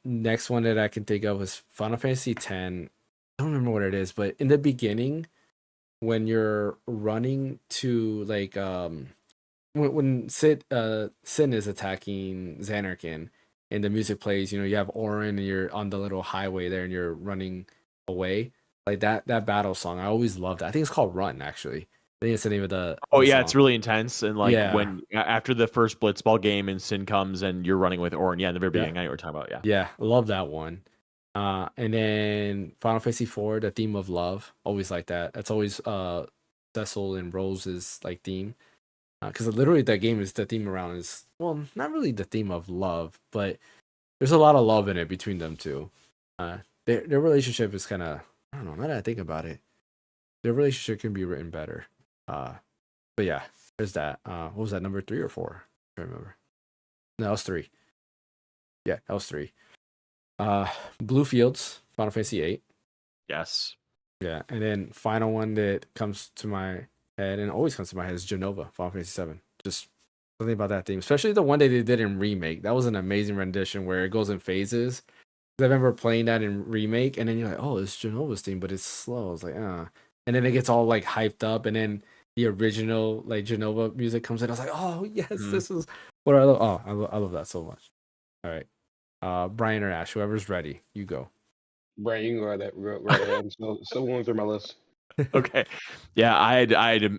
Next one that I can think of is Final Fantasy 10. I don't remember what it is, but in the beginning, when you're running to like when Sin is attacking Xanarkin and the music plays, you have Orin and you're on the little highway there and you're running away. Like that battle song. I always loved that. I think it's called Run actually. I think it's the name of the Oh the yeah, song. it's really intense. And like Yeah. when after the first Blitzball game and Sin comes and you're running with Orin, yeah, in the very beginning, I know what we're talking about. Yeah. Yeah, love that one. And then Final Fantasy 4, the theme of love. Always like that. That's always Cecil and Rose's like theme. Because literally that game is the theme around is, well, not really the theme of love, but there's a lot of love in it between them two. Their relationship is kind of, I don't know, now that I think about it, their relationship can be written better. But yeah, there's that. What was that, number 3 or 4? I don't remember. No, that was 3. Yeah, that was 3. Blue Fields, Final Fantasy 8. Yes. Yeah, and then final one that comes to my head and always comes to my head is Genova, Final Fantasy 7. Just something about that theme, especially the one that they did in remake. That was an amazing rendition where it goes in phases. I remember playing that in remake, and then you're like, "Oh, it's Genova's theme, but it's slow." I was like, "Ah," and then it gets all like hyped up, and then the original like Genova music comes in. I was like, "Oh yes, this is what I love." Oh, I love that so much. All right, Brian or Ash, whoever's ready, you go. Brian, you can go right ahead. I'm still going through my list. Okay. Yeah, I had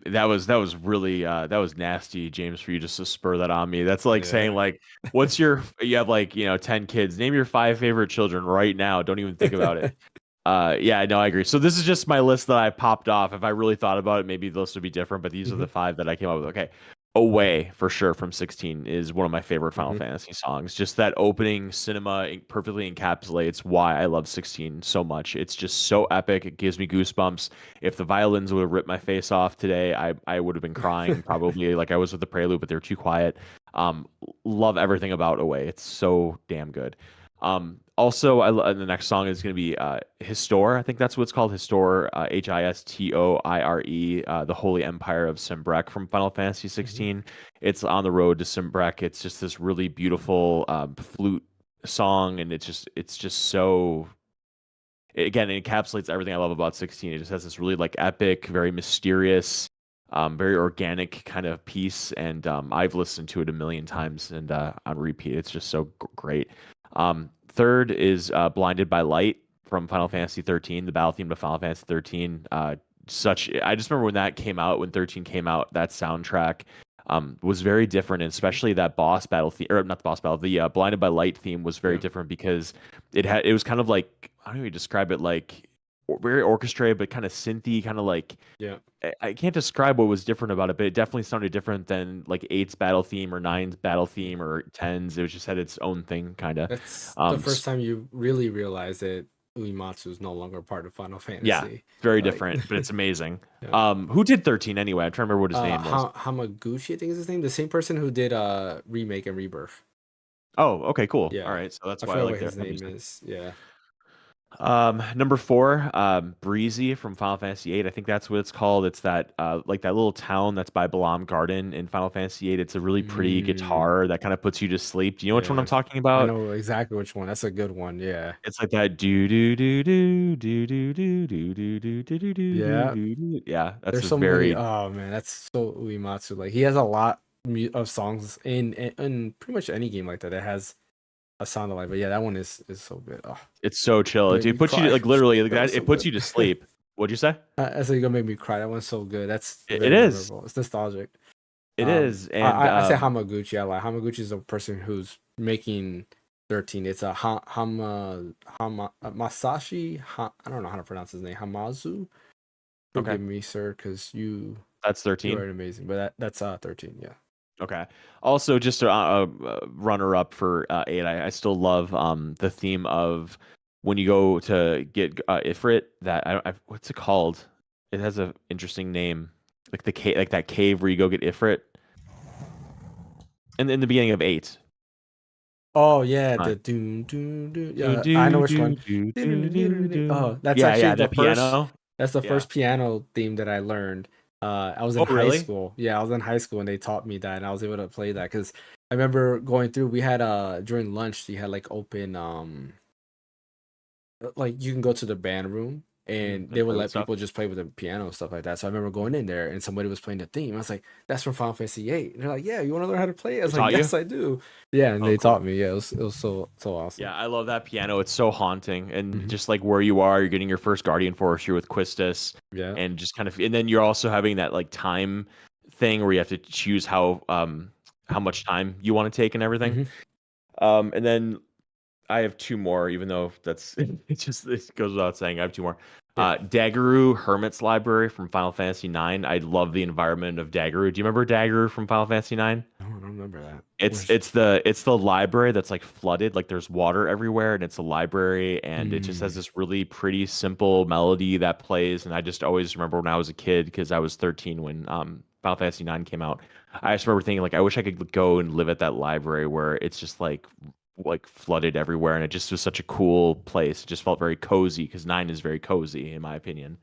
that was really that was nasty, James, for you just to spur that on me. That's like saying like, what's your you have like 10 kids. Name your 5 favorite children right now. Don't even think about it. Yeah, no, I agree. So this is just my list that I popped off. If I really thought about it, maybe the list would be different, but these are the 5 that I came up with. Okay. Away for sure from 16 is one of my favorite Final Fantasy songs. Just that opening cinema perfectly encapsulates why I love 16 so much. It's just so epic. It gives me goosebumps. If the violins would have ripped my face off today, I would have been crying probably like I was with the Prelude, but they were too quiet. Love everything about Away. It's so damn good. Also, the next song is going to be Histoire. I think that's what it's called, Histoire, Histoire, the Holy Empire of Simbrek from Final Fantasy 16. It's on the road to Simbrek. It's just this really beautiful flute song, and it's just so. Again, it encapsulates everything I love about 16. It just has this really like epic, very mysterious, very organic kind of piece, and I've listened to it a million times and on repeat. It's just so great. Third is Blinded by Light from Final Fantasy 13, the battle theme to Final Fantasy 13. I just remember when that came out, when 13 came out, that soundtrack was very different, and especially that boss battle theme, or not the boss battle, the Blinded by Light theme was very different because it was kind of like, how do you describe it, like very orchestrated, but kind of synthy, kind of like I can't describe what was different about it, but it definitely sounded different than like 8's battle theme or 9's battle theme or 10's. It was just had its own thing, kind of. That's the first time you really realize that Uematsu is no longer part of Final Fantasy. Yeah, very different, but it's amazing. Who did 13 anyway? I'm trying to remember what his name was. Hamaguchi, I think is his name. The same person who did Remake and Rebirth. Oh, okay, cool. Yeah. All right, so that's I why I forgot like what his that name music. is. Yeah. Number 4, Breezy from Final Fantasy 8. I think that's what it's called. It's that like that little town that's by Balam Garden in Final Fantasy 8. It's a really pretty guitar that kind of puts you to sleep. Do you know which one I'm talking I about? know exactly which one. That's a good one. Yeah. It's like that do do do do do do do do do do do do do Yeah. do. Yeah, that's There's just so many. very. Oh man, that's so Uematsu. Like he has a lot of songs in pretty much any game like that. It has a sound alike. But yeah, that one is so good. Oh, It's so chill. make It me puts you cry. like literally like That was that. so It puts good. you to sleep. What'd you say? That's like gonna make me cry. That one's so good. That's It very is. memorable. It's nostalgic. It is, and I say Hamaguchi. I like Hamaguchi is the person who's making 13. It's a Masashi. I don't know how to pronounce his name. Hamazu. Forgive me, sir, because you that's are 13. amazing. But that's 13. Yeah. Okay. Also, just a runner up for 8, I still love the theme of when you go to get Ifrit. What's it called? It has a interesting name, like the cave, like that cave where you go get Ifrit, and in the beginning of 8. Oh yeah, Uh, the doom doom doom. do Yeah, I know do which do one. do do do do. Oh, that's Yeah, actually yeah, the that first. piano. That's the Yeah. first piano theme that I learned. I was in Oh, high really? school. Yeah, I was in high school and they taught me that, and I was able to play that because I remember going through. We had during lunch, you had like open like you can go to the band room and they And would play with let stuff. people just play with the piano and stuff like that. So I remember going in there and somebody was playing the theme. I was like, "That's from Final Fantasy VIII." And they're like, "Yeah, you want to learn how to play it?" I They was like, taught you? "Yes, I do." Yeah, and Oh, they taught cool. me. Yeah, it was so awesome. Yeah, I love that piano. It's so haunting, and Hmm. just like where you are, you're getting your first Guardian Force. You're with Quistis, Yeah. and just kind of, and then you're also having that like time thing where you have to choose how much time you want to take and everything. Hmm. And then I have two more, even though that's it goes without saying. I have two more. Yeah. Daggeru Hermit's Library from Final Fantasy IX. I love the environment of Daggeru. Do you remember Daggeru from Final Fantasy IX? I don't remember that. It's Where's it's the it's the library that's like flooded, like there's water everywhere, and it's a library, and it just has mm, this really pretty simple melody that plays. And I just always remember when I was a kid, because I was 13 when Final Fantasy IX came out. I just remember thinking like, I wish I could go and live at that library where it's just like flooded everywhere, and it just was such a cool place. It just felt very cozy because nine is very cozy in my opinion.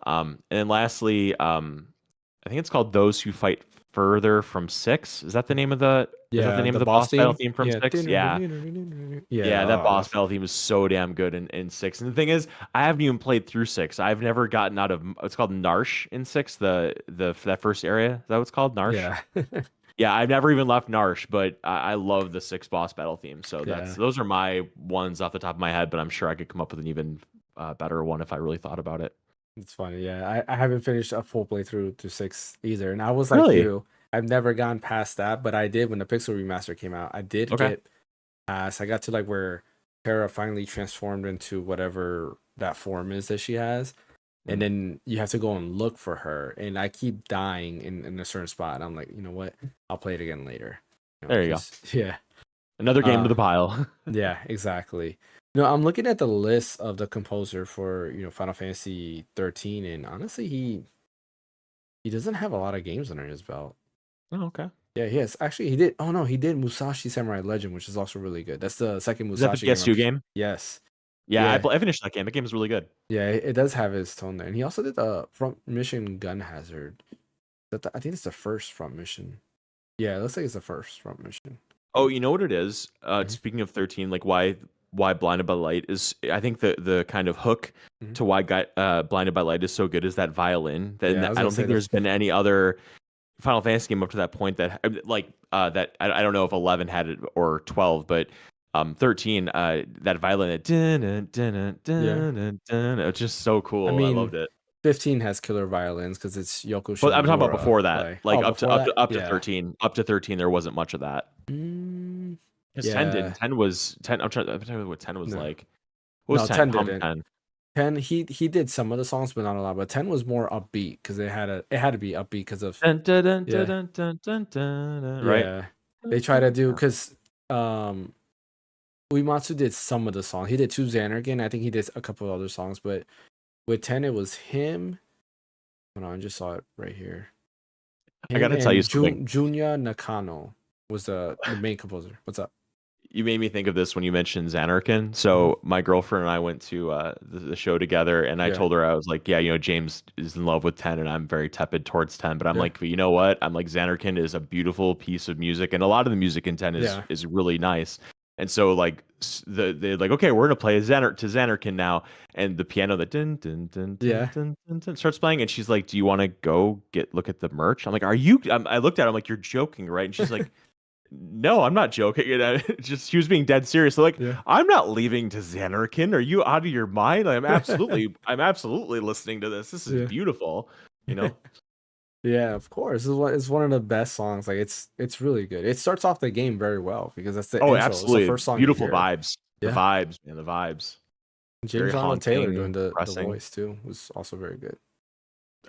And then lastly, I think it's called Those Who Fight Further from 6. Is that the yeah, name of the the boss boss battle theme. theme from Yeah. 6? Yeah. Yeah, Yeah, that oh, boss that's battle theme is so damn good in 6. And the thing is, I haven't even played through 6. I've never gotten out of it's called Narsh in 6, the that first area. Is that what it's called? Narsh? yeah. Yeah, I've never even left Narsh, but I love the 6 boss battle theme. So Yeah. those are my ones off the top of my head, but I'm sure I could come up with an even better one if I really thought about it. It's funny. Yeah, I haven't finished a full playthrough to 6 either. And I was like Really? you. I've never gone past that, but I did when the Pixel remaster came out. I did Okay. get past. I got to like where Terra finally transformed into whatever that form is that she has. And Mm. then you have to go and look for her. And I keep dying in a certain spot. And I'm like, you know what? I'll play it again later. There you go. 'Cause- yeah. Another game to Uh, the pile. yeah, exactly. No, I'm looking at the list of the composer for, Final Fantasy 13, and honestly, he doesn't have a lot of games under his belt. Oh, okay. Yeah, he has. Actually, he did. Oh no, he did Musashi Samurai Legend, which is also really good. That's the second Is that the Musashi game. PS2 game? Yes. Yeah, Yeah. I finished that game. That game is really good. Yeah, it does have his tone there. And he also did the Front Mission Gun Hazard. I think it's the first Front Mission. Yeah, it looks like it's the first Front Mission. Oh, you know what it is? Mhm. Speaking of 13, like why Blinded by Light is, I think the kind of hook Mhm. to why Blinded by Light is so good is that violin. Yeah, I was I gonna don't say think that. there's been any other Final Fantasy game up to that point that that I don't know if 11 had it or 12, but 13 that violin, Yeah. it's just so I cool. I mean, loved it. 15 has killer violins because it's Yoko But I'm talking about Shimomura before that, play. like Oh, before that? up to Yeah. 13. Up to 13, there wasn't much of that. Mm, Because 10 didn't. yeah. 10 was 10. I'm trying to what 10 was No. like. What was No, 10? 10 Hum didn't. 10. 10 he did some of the songs but not a lot, but 10 was more upbeat because it had to be upbeat because of Dun, dun, dun, yeah. dun, dun, dun, dun, dun, right? Yeah. They try to do because Uematsu did some of the songs. He did two Xanargan. I think he did a couple of other songs, but with 10 it was him. Hold on, I just saw it right here. I Him gotta tell you and something. Junya Nakano was the main composer. What's up? You made me think of this when you mentioned Xanarkin. So my girlfriend and I went to the show together, and I Yeah. told her, I was like, yeah, James is in love with 10, and I'm very tepid towards 10. But I'm Yeah. like, but you know what? I'm like, Xanarkin is a beautiful piece of music, and a lot of the music in 10 Yeah. is really nice. And so like they're like, okay, we're gonna play Xanarkin now, and the piano that dun dun dun dun, Yeah. dun, dun, dun, starts playing, and she's like, do you want to go look at the merch? I'm like, I looked at her, I'm like, you're joking, right? And she's like, no, I'm not joking. Just she was being dead serious. So like, Yeah. I'm not leaving to Xanarkin. Are you out of your mind? I'm absolutely listening to this. This is Yeah. beautiful. Yeah, of course. It's one of the best songs. Like it's really good. It starts off the game very well because that's the Oh, intro. It's the absolutely. first song you Beautiful hear. vibes. The Yeah. vibes, man. The vibes. Very James Arnold Taylor doing haunting, the depressing. voice too was also very good.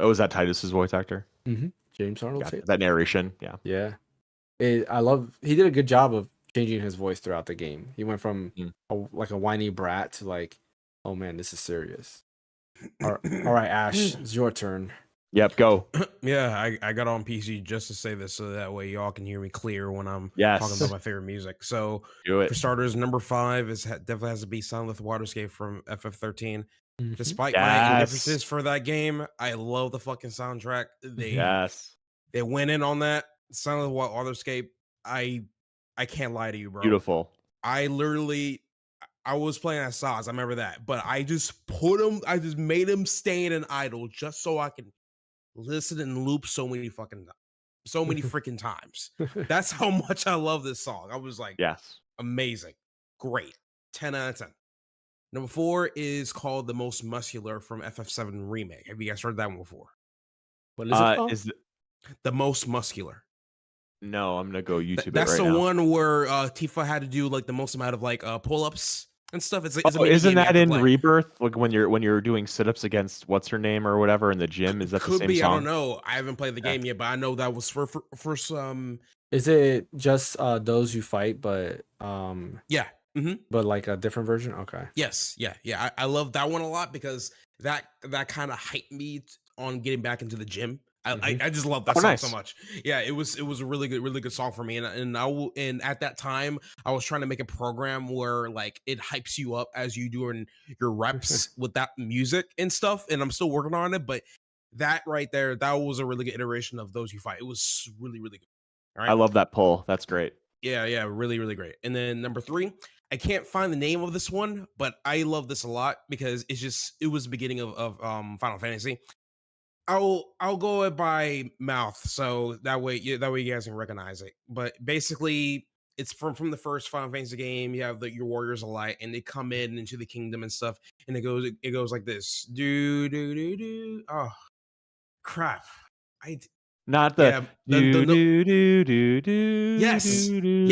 Oh, is that Titus's voice actor? James Arnold Gotcha. Taylor. That narration. Yeah. Yeah. He did a good job of changing his voice throughout the game. He went from Mm. like a whiny brat to like, oh man, this is serious. All right, Ash, it's your turn. Yep, go. Yeah, I got on PC just to say this so that way y'all can hear me clear when I'm Yes. talking about my favorite music. So Do it. for starters, number 5 definitely has to be Sound Waterscape from FF13. Despite my indifferences for that game, I love the fucking soundtrack. They went in on that. Sound of Waterscape. I can't lie to you, bro. Beautiful. I was playing as Saz, I remember that, but I just made him stay in an idle just so I can listen and loop so many freaking times. That's how much I love this song. I was like, yes, amazing, great, 10 out of 10. Number 4 is called The Most Muscular from FF7 Remake. Have you guys heard that one before? What is it called? The Most Muscular. No, I'm gonna go YouTube. That's it right the now. one where Tifa had to do like the most amount of like pull-ups and stuff. Isn't that in Rebirth? Like when you're doing sit-ups against what's her name or whatever in the gym? Is that the same song? I don't know. I haven't played the game yet, but I know that was for some. Is it just those you fight, but yeah, but like a different version? Okay. Yes, yeah. I love that one a lot because that kind of hyped me on getting back into the gym. I just love that song so much. Yeah, it was a really good song for me. And at that time I was trying to make a program where like it hypes you up as you doing your reps with that music and stuff. And I'm still working on it, but that right there, that was a really good iteration of Those You Fight. It was really good. All right. I love that pull. That's great. Yeah, really great. And then number 3, I can't find the name of this one, but I love this a lot because it was the beginning of Final Fantasy. I'll go it by mouth, so that way you guys can recognize it. But basically, it's from the first Final Fantasy game. You have your warriors of light, and they come into the kingdom and stuff, and it goes like this. Do do do do. Oh, crap! Not the do do do do do. Yes, main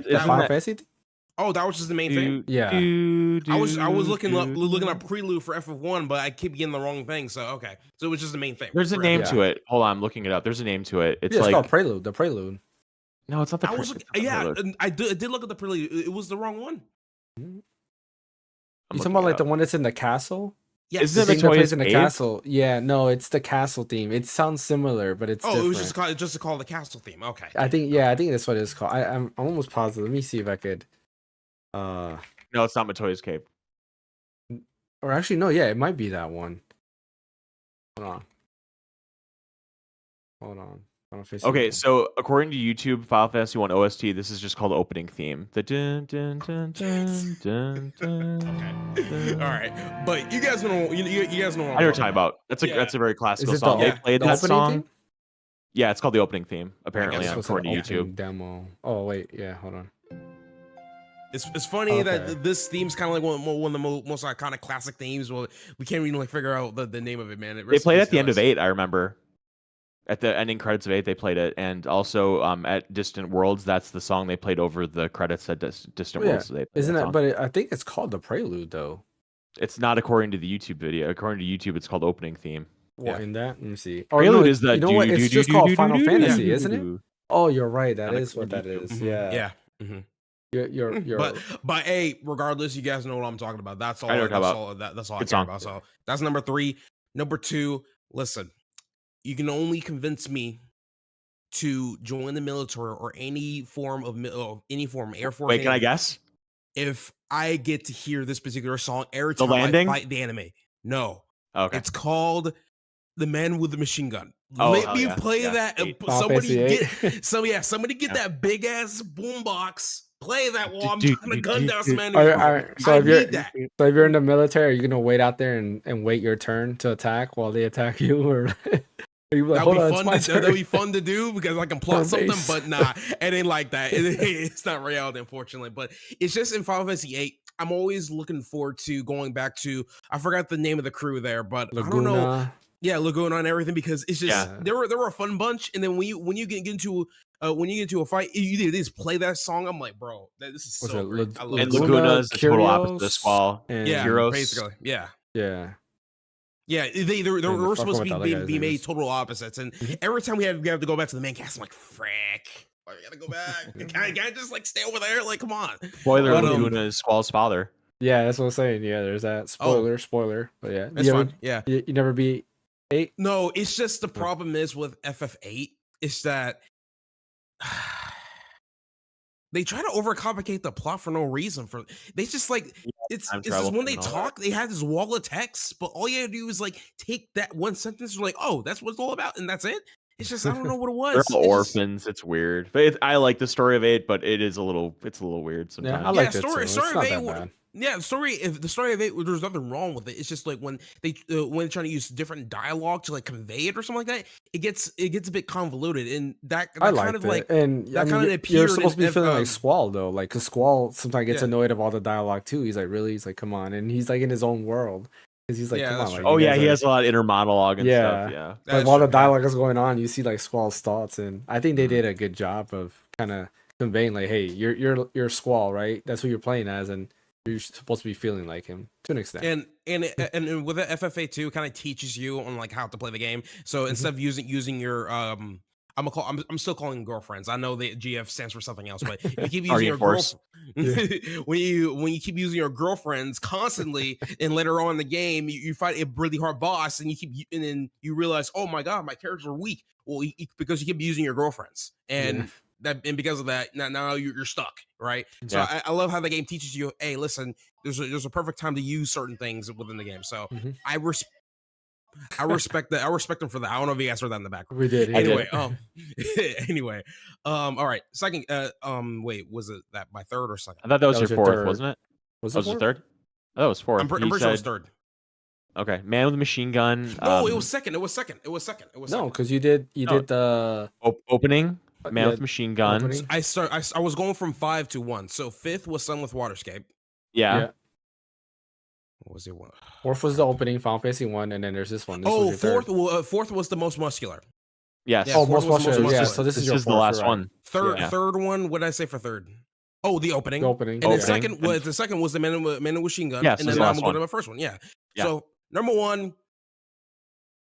theme. Final Fantasy. Oh, that was just the main thing. Yeah, I was looking up prelude for FF1, but I keep getting the wrong thing. So okay, so it was just the main thing. There's a name to it. Hold on, I'm looking it up. There's a name to it. It's called Prelude. The Prelude. No, it's not the. I did look at the prelude. It was the wrong one. You talking about like the one that's in the castle? Yes. Isn't it the plays in the castle? Yeah, no, it's the castle theme. It sounds similar, but it's different. It was just called the castle theme. Okay. I think that's what it's called. I'm almost positive. Let me see if I could. No, it's not Matoya's Cape. Or actually, no, yeah, it might be that one. Hold on. Okay, so according to YouTube, Final Fantasy 1 OST, this is just called opening theme. The dun dun dun dun dun dun. Okay. All right, but you guys know you guys know what I know what you're talking about. That's a very classical song. They played that song. Theme? Yeah, it's called the opening theme. Apparently, according to YouTube. Demo. Oh wait, yeah, hold on. It's funny that this theme's kind of like one of the most iconic classic themes. Well, we can't even like figure out the name of it, man. They played at the end of 8. I remember. At the ending credits of 8, they played it, and also at Distant Worlds, that's the song they played over the credits at Distant Worlds. So isn't it? But I think it's called the Prelude, though. It's not according to the YouTube video. According to YouTube, it's called opening theme. What in that? Let me see. Prelude is the. You know what? It's just called Final Fantasy, isn't it? Oh, you're right. That is what that is. Yeah. Yeah. You're. But hey, regardless, you guys know what I'm talking about. That's all. That's all I care about. So that's number 3. Number 2. Listen. You can only convince me to join the military or any form of Air Force. Wait, can I guess? If I get to hear this particular song every time I fight the anime. No. Okay. It's called The Man with the Machine Gun. Oh, Let me play that. Somebody get Yeah. that big ass boombox. Play that while I'm trying to gun down some enemies. All right. So if you're in the military, are you gonna wait out there and wait your turn to attack while they attack you, or? Like, that'd be fun to do because I can plot something, but nah, it ain't like that. It's not reality, unfortunately. But it's just in Final Fantasy 8. I'm always looking forward to going back to. I forgot the name of the crew there, but Laguna. I don't know. Yeah, Laguna and everything because it's just they were a fun bunch. And then when you get into a fight, you just play that song. I'm like, bro, this is so great. I love and Laguna is the total opposite of Squall. Yeah, Heroes. basically. Yeah. Yeah, they were supposed to be made total opposites, and every time we have to go back to the main cast, I'm like, frick. I gotta go back. Can't just like stay over there. Like, come on. Spoiler: But, Laguna is Squall's father. Yeah, that's what I'm saying. Yeah, there's that spoiler. But yeah, That's fine. Yeah. You never beat 8. No, it's just the problem is with FF8 is that they try to overcomplicate the plot for no reason. They just like it's just when they talk, they have this wall of text, but all you have to do is like take that one sentence and like, oh, that's what it's all about, and that's it. It's just I don't know what it was. They're all orphans. It's weird. But I like the story of 8, but it's a little weird sometimes. Yeah, I like the story of 8. Yeah, the story of 8, there's nothing wrong with it. It's just like when they're trying to use different dialogue to like convey it or something like that, it gets a bit convoluted, and that kind of like and that kind of appeared. You're supposed to be feeling like Squall though, like because Squall sometimes gets annoyed of all the dialogue too. He's like, really? He's like, come on, and he's like in his own world because he's like, come on. Like, he has a lot of inner monologue and stuff. Yeah, like while the dialogue is going on, you see like Squall's thoughts, and I think they did a good job of kind of conveying like, hey, you're Squall, right? That's who you're playing as, and you're supposed to be feeling like him to an extent. And with the FFA 2 kind of teaches you on like how to play the game. So instead of using your I'm still calling them girlfriends. I know the GF stands for something else, but you keep using your girlfriends when you keep using your girlfriends constantly, and later on in the game you fight a really hard boss, and then you realize, oh my god, my characters are weak. Well, because you keep using your girlfriends, and because of that, now you're stuck, right? So I love how the game teaches you, hey, listen, there's a perfect time to use certain things within the game. So I respect that. I respect them for that. I don't know if you guys heard that in the background. We did. Anyway, all right. Second, wait, was it that my third or second? I thought that was your fourth, wasn't it? Was it third? I thought it was fourth. I'm pretty sure it was third. Okay, man with a machine gun. No, it was second. It was second. No, because you did the opening. Man with machine guns. I was going from 5 to 1. So 5th was Sun with Waterscape. Yeah. What was it? One? 4th was the opening, Final Fantasy 1, and then there's this one. Fourth was the most muscular. Yes. Most muscular. Yeah. So this is the last one. Third one. What did I say for third? Oh, the opening. And then second was the man with machine gun. Yes, and then I'm going to my first one. Yeah. So number 1.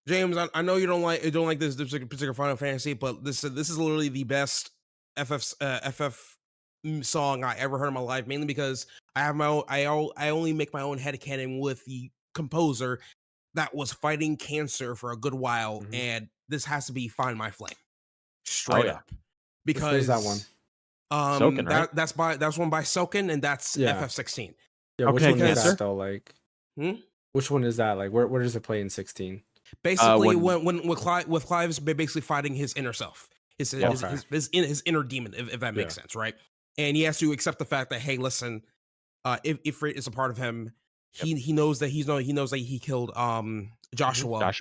James, I know you don't like this particular Final Fantasy, but this is literally the best FF song I ever heard in my life. Mainly because I have my own. I only make my own headcanon with the composer that was fighting cancer for a good while, and this has to be "Find My Flame," straight up. Because that one. Soken, right? That's one by Soken, and that's FF16. Yeah, which one is that though? Like, which one is that? Like, where does it play in 16? Basically, when Clive's basically fighting his inner self, his inner demon, if that makes sense, right? And he has to accept the fact that, hey, listen, if Ifrit is a part of him, he knows that he killed Joshua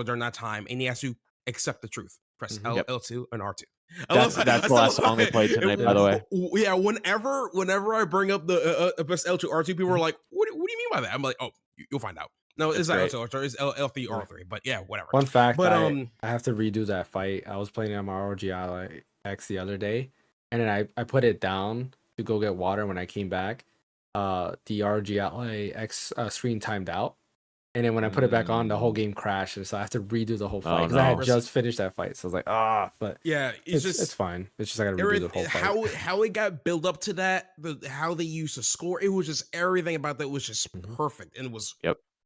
during that time, and he has to accept the truth. Press L2 and R2. That's the last song they played tonight, by the way. Yeah, whenever I bring up the press L2 R2, people are like, what do you mean by that? I'm like, oh, you'll find out. No, it's not L2, it's L3 R3, but yeah, whatever. Fun fact, but I have to redo that fight. I was playing on my ROG X the other day, and then I put it down to go get water. When I came back, the ROG X screen timed out, and then when I put it back on, the whole game crashed, and so I have to redo the whole fight because I had just finished that fight. So I was like, but yeah, it's fine. It's just I got to redo the whole fight. How it got built up to that, how they used to score, it was just everything about that was just perfect, and it was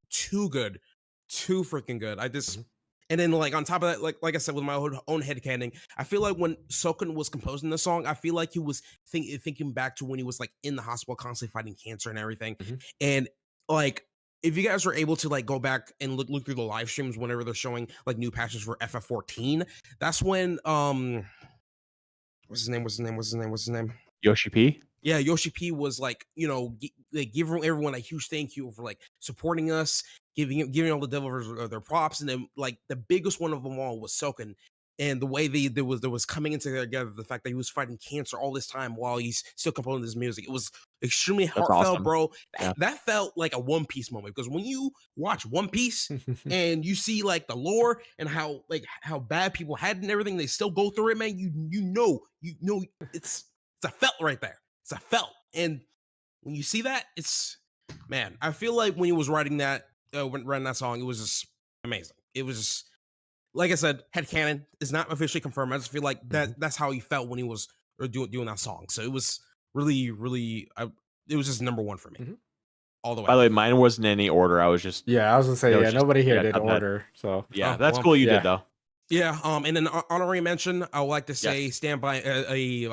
too good, too freaking good. And then like on top of that, like I said, with my own headcanon, I feel like when Soken was composing the song, I feel like he was thinking back to when he was like in the hospital, constantly fighting cancer and everything. And like, if you guys are able to like go back and look through the live streams whenever they're showing like new patches for FF14, that's when what's his name? Yoshi P. Yeah, Yoshi P was like, giving everyone a huge thank you for like supporting us, giving all the developers their props, and then like the biggest one of them all was Soken, and the way there was coming into together, the fact that he was fighting cancer all this time while he's still composing this music, it was extremely heartfelt, awesome. Bro. That felt like a One Piece moment, because when you watch One Piece and you see like the lore and how bad people had and everything, they still go through it, man. You know, it's a felt right there. It's a felt, and when you see that, I feel like when he was writing that song, it was just amazing. It was just like I said, headcanon is not officially confirmed. I just feel like that's how he felt when he was doing that song. So it was really, really, it was just number one for me all the way. By the way, mine wasn't in any order. I was just I was gonna say nobody here did not that. order. So that's cool. You did though. Yeah. And then honorary mention, I would like to say "Stand By" a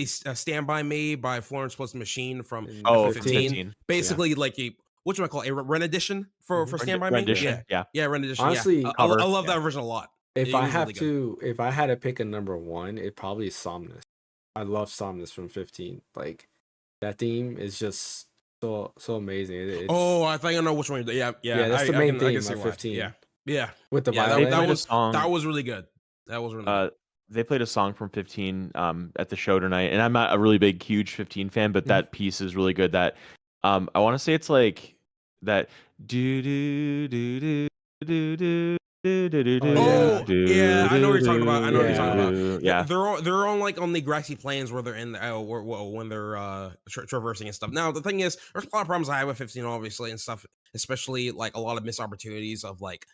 "Stand By Me" by Florence Plus the Machine from 15. Basically, like a what do I call it? A rendition for "Stand By Me"? Rendition. Yeah. Rendition. Honestly, I love that version a lot. If I had to pick a number one, it probably is Somnus. I love Somnus from 15. Like that theme is just so amazing. I think I know which one. Yeah. That's the main theme of 15. Yeah. With the violin. That was really good. That was really good. They played a song from 15 at the show tonight, and I'm not a really big, huge 15 fan, but that piece is really good. That I want to say it's like that do do do do do do. I know what you're talking about. Yeah, they're on like on the grassy plains where they're in when they're traversing and stuff. Now the thing is, there's a lot of problems I have with 15, obviously, and stuff, especially like a lot of missed opportunities of like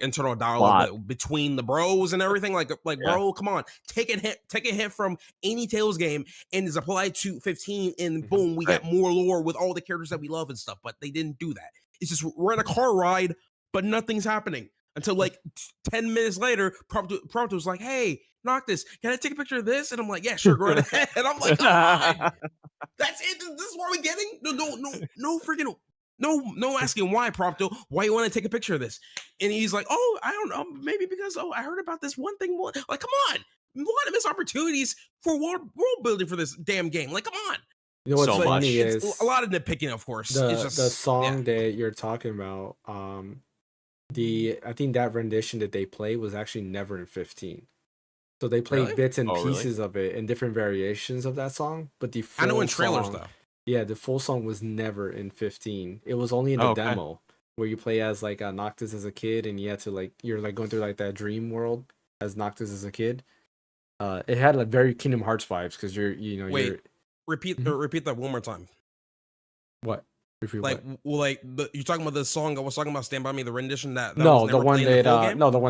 internal dialogue between the bros and everything. Like bro, come on, take a hit from any Tales game and is applied to 15, and boom, we got more lore with all the characters that we love and stuff. But they didn't do that. It's just we're in a car ride, but nothing's happening. Until like 10 minutes later, Prompto was like, "Hey, Noctis, can I take a picture of this?" And I'm like, "Yeah, sure, go right ahead." And I'm like, "God, that's it. This is what we're getting? No, freaking no asking why, Prompto. Why you want to take a picture of this?" And he's like, "Oh, I don't know, maybe because I heard about this one thing." Like, come on, a lot of missed opportunities for world building for this damn game. Like, come on. You know what's funny is a lot of nitpicking, of course. The song that you're talking about, I think that rendition that they play was actually never in 15. So they played bits and pieces of it and different variations of that song, but the full I know in trailers though. Yeah, the full song was never in 15. It was only in the demo where you play as like Noctis as a kid, and you had to you're going through like that dream world as Noctis as a kid. It had like very Kingdom Hearts vibes because repeat that one more time. What? You're talking about the song I was talking about, "Stand By Me," the rendition that the one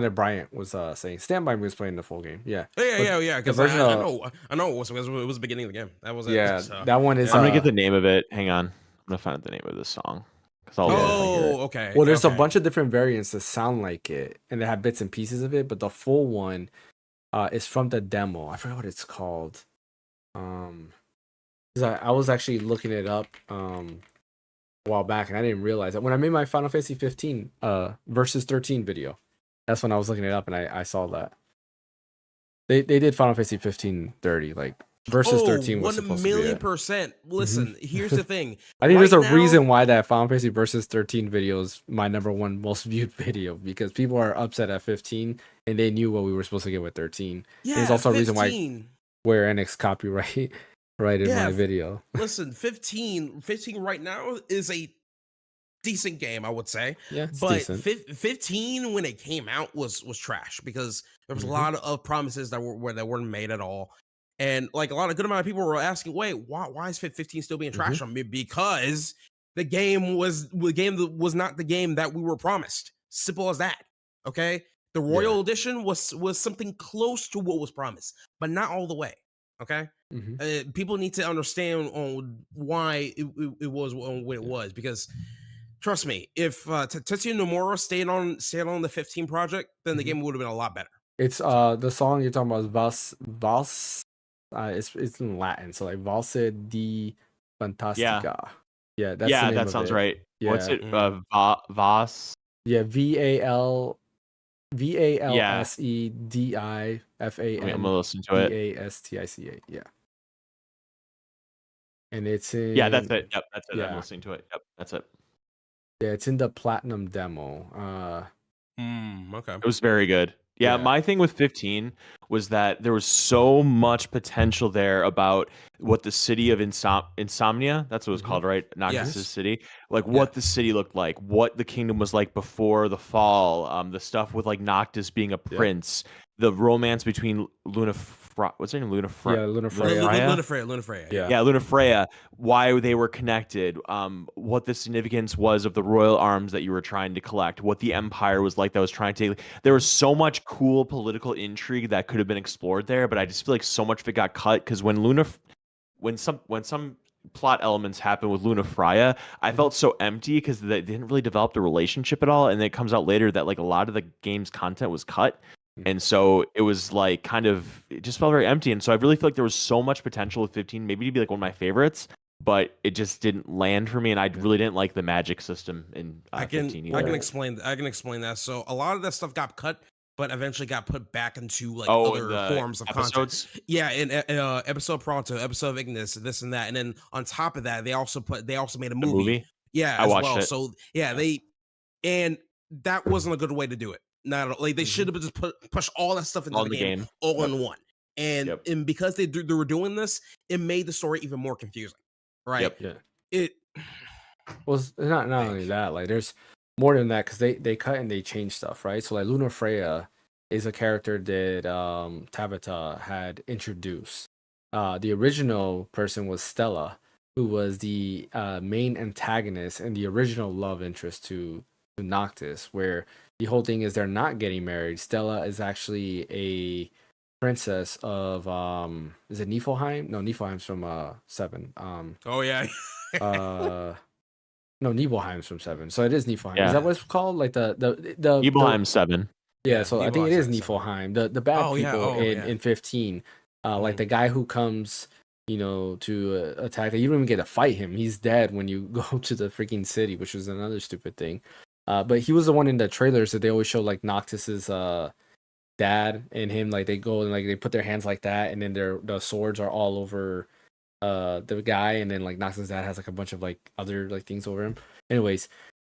that Bryant was saying. "Stand By Me" was playing the full game. Yeah. Because I know it was the beginning of the game. That was it. Yeah, that one is. I'm gonna get the name of it. Hang on, I'm gonna find out the name of this song. Okay. Well, there's a bunch of different variants that sound like it, and they have bits and pieces of it, but the full one is from the demo. I forgot what it's called. I was actually looking it up a while back, and I didn't realize that when I made my Final Fantasy 15 versus 13 video. That's when I was looking it up, and I saw that they did Final Fantasy 15 30 like versus 13 was supposed to be 1,000,000%. Listen, here's the thing. I think there's a reason why that Final Fantasy versus 13 video is my number one most viewed video, because people are upset at 15 and they knew what we were supposed to get with 13. Yeah, there's also 15. A reason why Square Enix copyright my video. Listen, 15 right now is a decent game, I would say. Yeah, it's but decent. 15 when it came out was trash, because there was a lot of promises that weren't made at all. And like a good amount of people were asking, "Wait, why is 15 still being trashed on me?" Because the game was not the game that we were promised. Simple as that. Okay? The Royal Edition was something close to what was promised, but not all the way. Okay? People need to understand on why it was when it was, because trust me, if Tetsuya Nomura stayed on the 15 project, then the game would have been a lot better. It's the song you're talking about is Vals. It's in Latin, so like Valse di Fantastica. Yeah, that's the name that of sounds it. right. Yeah. What's it? Vas. Yeah, VALSEDIFAN. I'm gonna listen to it. DASTICA. Yeah. And it's in. Yeah, that's it. Yep, that's it. Yeah. I'm listening to it. Yep, that's it. Yeah, it's in the platinum demo. Okay. It was very good. Yeah, my thing with 15 was that there was so much potential there about what the city of Insomnia, that's what it was called, right? Noctis' city. Like what the city looked like, what the kingdom was like before the fall, the stuff with like Noctis being a prince, the romance between Luna what's her name? Lunafreya. Lunafreya. Yeah. Yeah, Lunafreya, why they were connected, what the significance was of the royal arms that you were trying to collect, what the empire was like that was trying to. There was so much cool political intrigue that could have been explored there, but I just feel like so much of it got cut because when some plot elements happen with Lunafreya, I felt so empty because they didn't really develop the relationship at all, and it comes out later that like a lot of the game's content was cut. And so it was like it just felt very empty. And so I really feel like there was so much potential with 15, maybe to be like one of my favorites, but it just didn't land for me. And I really didn't like the magic system in 15 either. I can explain that. So a lot of that stuff got cut, but eventually got put back into like in other the forms of episodes? content. Yeah, in episode Pronto, episode of Ignis, this and that. And then on top of that, they also made a movie. Yeah, I as watched well. it. So yeah, and that wasn't a good way to do it. Not at all. Like they should have just push all that stuff into the game all in one. And because they were doing this, it made the story even more confusing. Right? Yeah. It was not only that, like there's more than that because they cut and they changed stuff, right? So like Lunafreya is a character that Tabata had introduced. The original person was Stella, who was the main antagonist and the original love interest to Noctis, where the whole thing is they're not getting married. Stella is actually a princess of is it Niflheim? No, Niflheim's from 7. oh yeah. No, Nibelheim's from 7. So it is Niflheim. Yeah. Is that what it's called? Like the Nibelheim 7. Yeah, so I think it is Nibelheim's Niflheim. The bad Oh, yeah. people Oh, yeah. in 15. Like the guy who comes, to attack. You don't even get to fight him. He's dead when you go to the freaking city, which was another stupid thing. But he was the one in the trailers that they always show like Noctis's dad and him, like they go and like they put their hands like that, and then the swords are all over the guy, and then like Noctis's dad has like a bunch of like other like things over him. Anyways,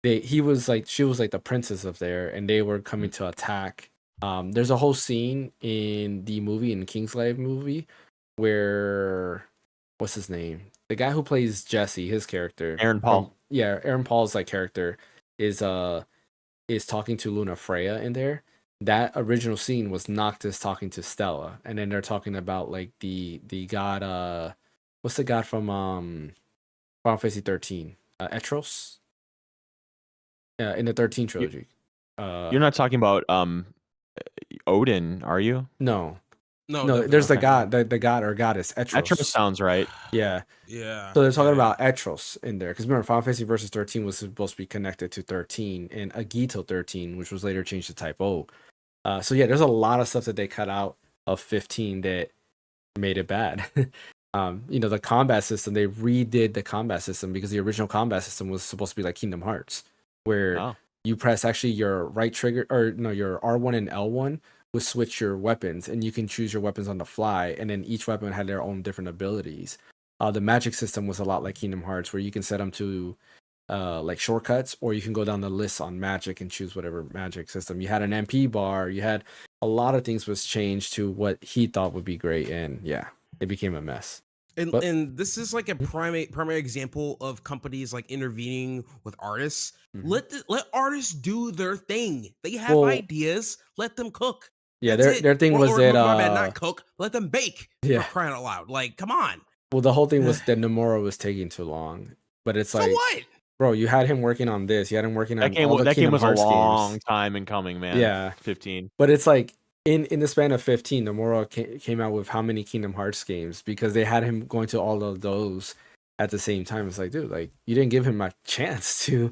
she was like the princess of there, and they were coming to attack. There's a whole scene in the movie, in Kingslave movie, where what's his name? The guy who plays Jesse, his character, Aaron Paul. Aaron Paul's like character is talking to Lunafreya in there. That original scene was Noctis talking to Stella, and then they're talking about like the god. What's the god from Final Fantasy 13? Etros. In the 13 trilogy. You're not talking about Odin, are you? No. No, There's the god, the god or goddess Etros. Etros sounds right. Yeah. Yeah. So they're talking about Etros in there, because remember, Final Fantasy Versus 13 was supposed to be connected to 13 and Agito 13, which was later changed to Type O. So yeah, there's a lot of stuff that they cut out of 15 that made it bad. The combat system, they redid the combat system because the original combat system was supposed to be like Kingdom Hearts, where you press actually your right trigger, or no, your R1 and L1 would switch your weapons, and you can choose your weapons on the fly, and then each weapon had their own different abilities. The magic system was a lot like Kingdom Hearts, where you can set them to like shortcuts, or you can go down the list on magic and choose whatever magic system. You had an MP bar, you had a lot of things was changed to what he thought would be great, and yeah, it became a mess. And this is like a primary example of companies like intervening with artists. Mhm. Let artists do their thing. They have ideas. Let them cook. Yeah, That's their thing was that my bad, not cook. Let them bake. Yeah. For crying out loud. Like, come on. Well, the whole thing was that Nomura was taking too long, but it's like, so what? bro, you had him working on this. You had him working on all the that game Kingdom was a Hearts long games. time in coming, man. Yeah. 15. But it's like in the span of 15, Nomura came out with how many Kingdom Hearts games, because they had him going to all of those at the same time. It's like, dude, like you didn't give him a chance to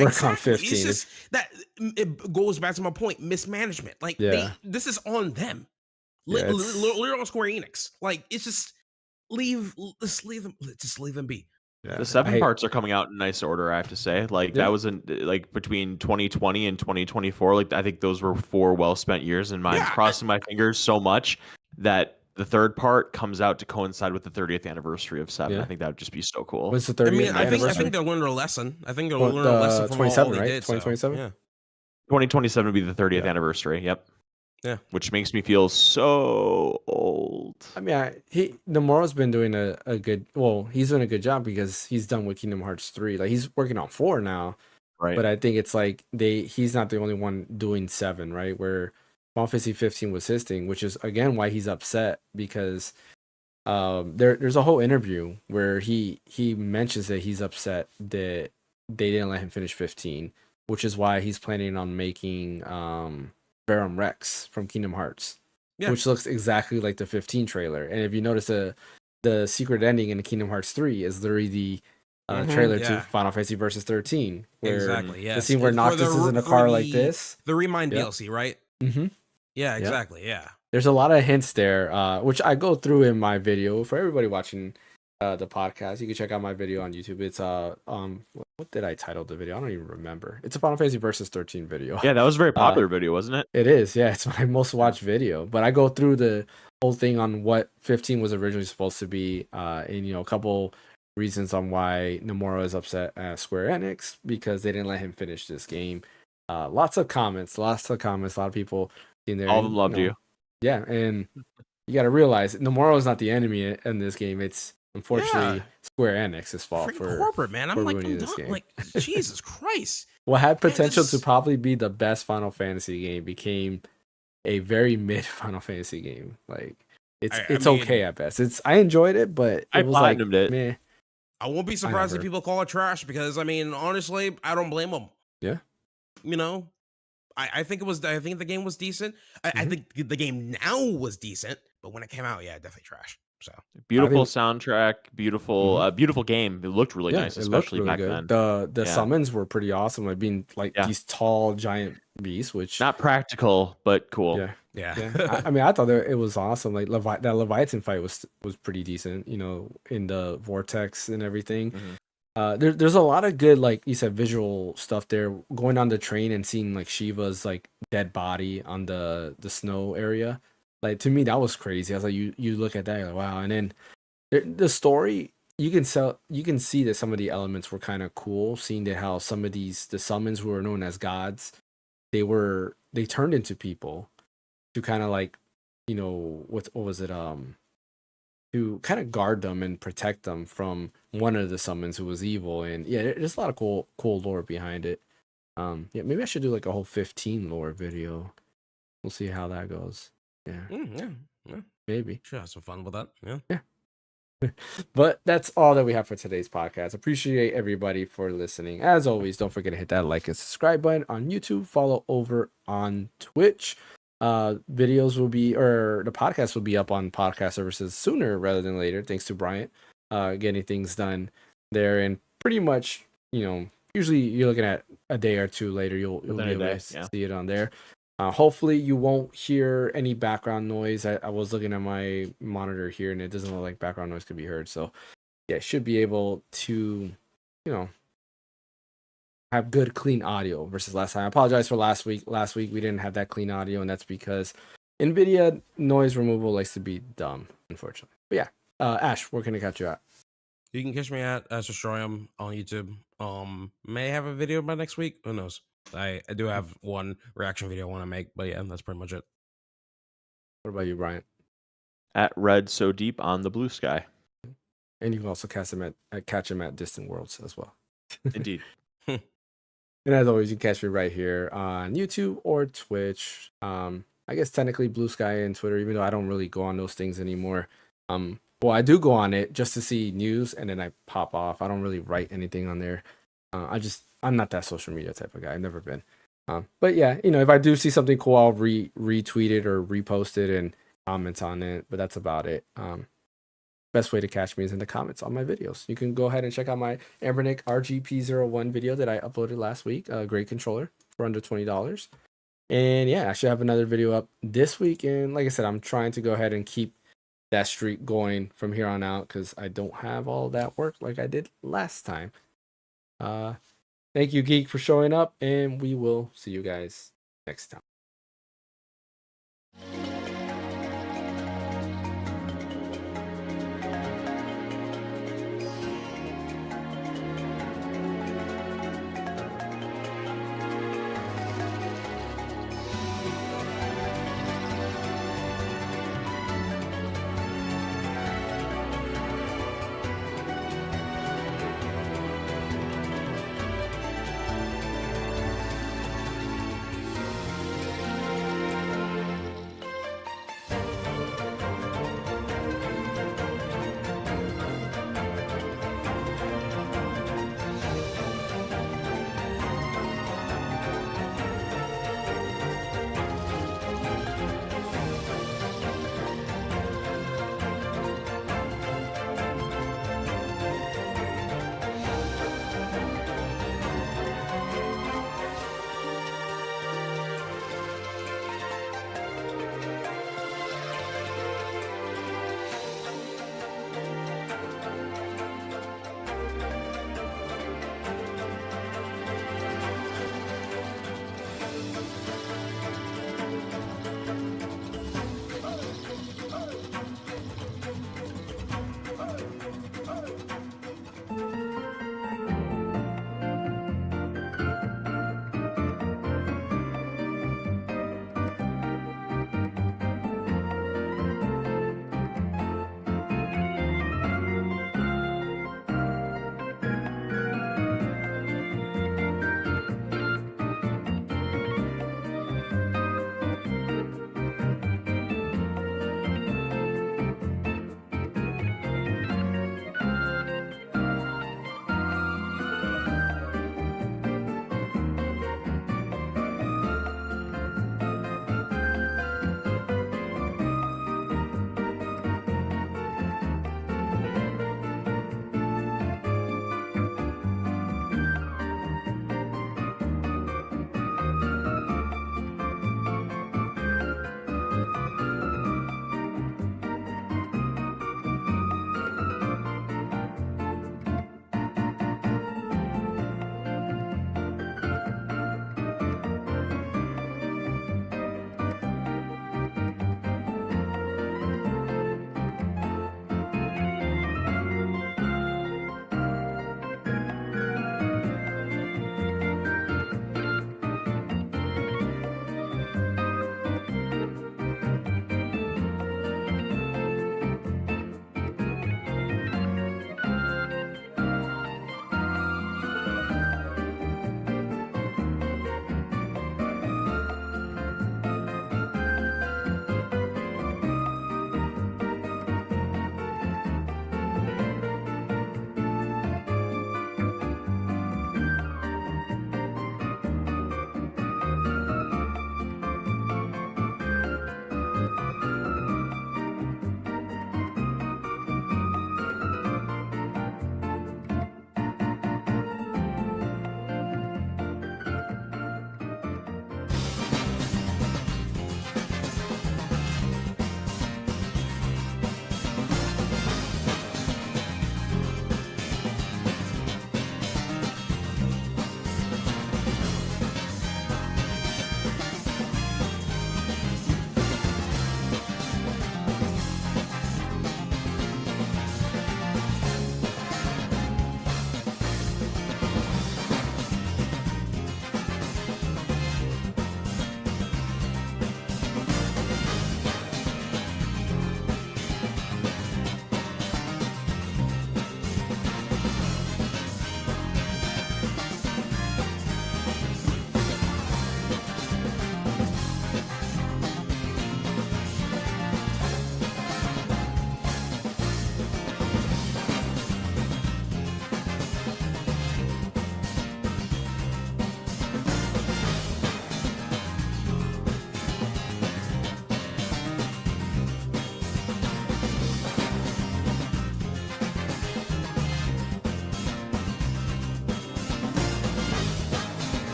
work on 15. It's just that it goes back to my point, mismanagement. Like this is on them. Literally on Square Enix. Like it's just leave them be. Yeah. The 7 parts are coming out in nice order, I have to say. Like that was like between 2020 and 2024. Like I think those were 4 well spent years, and I'm crossing my fingers so much that the 3rd part comes out to coincide with the 30th anniversary of 7. I think that would just be so cool. What's the 30th anniversary? I think they'll learn their lesson. I think they'll learn their lesson from 27, all they did. 2027? Yeah. 2027 would be the 30th anniversary. Yep. Yeah. Which makes me feel so old. I mean, Nomura's been doing a good. Well, he's doing a good job because he's done with Kingdom Hearts 3. Like he's working on 4 now. Right. But I think it's like he's not the only one doing 7, right? Where Final Fantasy 15 was his thing, which is again why he's upset because there's a whole interview where he mentions that he's upset that they didn't let him finish 15, which is why he's planning on making Baron Rex from Kingdom Hearts, which looks exactly like the 15 trailer. And if you notice, the secret ending in Kingdom Hearts 3 is literally the trailer to Final Fantasy Versus 13, where the scene where Noctis is in a car like this. The Remind DLC, right? Mm-hmm. Yeah, exactly. Yeah. There's a lot of hints there, which I go through in my video for everybody watching the podcast. You can check out my video on YouTube. It's what did I title the video? I don't even remember. It's a Final Fantasy Versus 13 video. Yeah, that was a very popular video, wasn't it? It is. Yeah, it's my most watched video. But I go through the whole thing on what 15 was originally supposed to be, and a couple reasons on why Nomura is upset at Square Enix because they didn't let him finish this game. Lots of comments. A lot of people in there. All of them loved you. Yeah, and you got to realize Nomura is not the enemy in this game. It's unfortunately Square Enix's fault for corporate, man. I'm ruining this game. Like, Jesus Christ. What had potential to probably be the best Final Fantasy game became a very mid Final Fantasy game. Like it's okay at best. I enjoyed it, but I platinumed it. Meh. I won't be surprised if people call it trash because honestly, I don't blame them. Yeah. I think the game was decent. I think the game now was decent, but when it came out, definitely trash. So beautiful soundtrack, beautiful game. It looked really nice, especially really back good. then. The summons were pretty awesome. Like being these tall giant beasts, which not practical but cool. Yeah. I thought that it was awesome. Like that Leviathan fight was pretty decent. In the vortex and everything. There's a lot of good, like you said, visual stuff there. Going on the train and seeing like Shiva's like dead body on the snow area. Like to me, that was crazy. I was like, you look at that, you're like, wow. And then the story, you can see that some of the elements were kind of cool. Seeing that how some of the summons who were known as gods, they turned into people to kind of like, what was it? To kind of guard them and protect them from one of the summons who was evil. And there's a lot of cool lore behind it. Maybe I should do like a whole 15 lore video. We'll see how that goes. Yeah. Maybe. Sure, have some fun with that. Yeah. But that's all that we have for today's podcast. Appreciate everybody for listening. As always, don't forget to hit that like and subscribe button on YouTube. Follow over on Twitch. Videos will be, or the podcast will be up on podcast services sooner rather than later, thanks to Bryant getting things done there. And pretty much, usually you're looking at a day or two later, you'll be able to see it on there. Hopefully you won't hear any background noise. I was looking at my monitor here and it doesn't look like background noise could be heard. So should be able to, have good clean audio versus last time. I apologize for last week. Last week we didn't have that clean audio, and that's because NVIDIA noise removal likes to be dumb, unfortunately. But Ash, where can I catch you at? You can catch me at Destroyum on YouTube. May have a video by next week. Who knows? I do have one reaction video I want to make, but that's pretty much it. What about you, Bryant? At Red So Deep on the Blue Sky. And you can also catch him at Distant Worlds as well. Indeed. And as always, you can catch me right here on YouTube or Twitch. I guess technically Blue Sky and Twitter, even though I don't really go on those things anymore. Well, I do go on it just to see news and then I pop off. I don't really write anything on there. I'm not that social media type of guy. I've never been. But if I do see something cool, I'll retweet it or repost it and comment on it. But that's about it. Best way to catch me is in the comments on my videos. You can go ahead and check out my Ambernick RGP01 video that I uploaded last week. A great controller for under $20. And I should have another video up this week. And like I said, I'm trying to go ahead and keep that streak going from here on out because I don't have all that work like I did last time. Thank you, Geek, for showing up, and we will see you guys next time.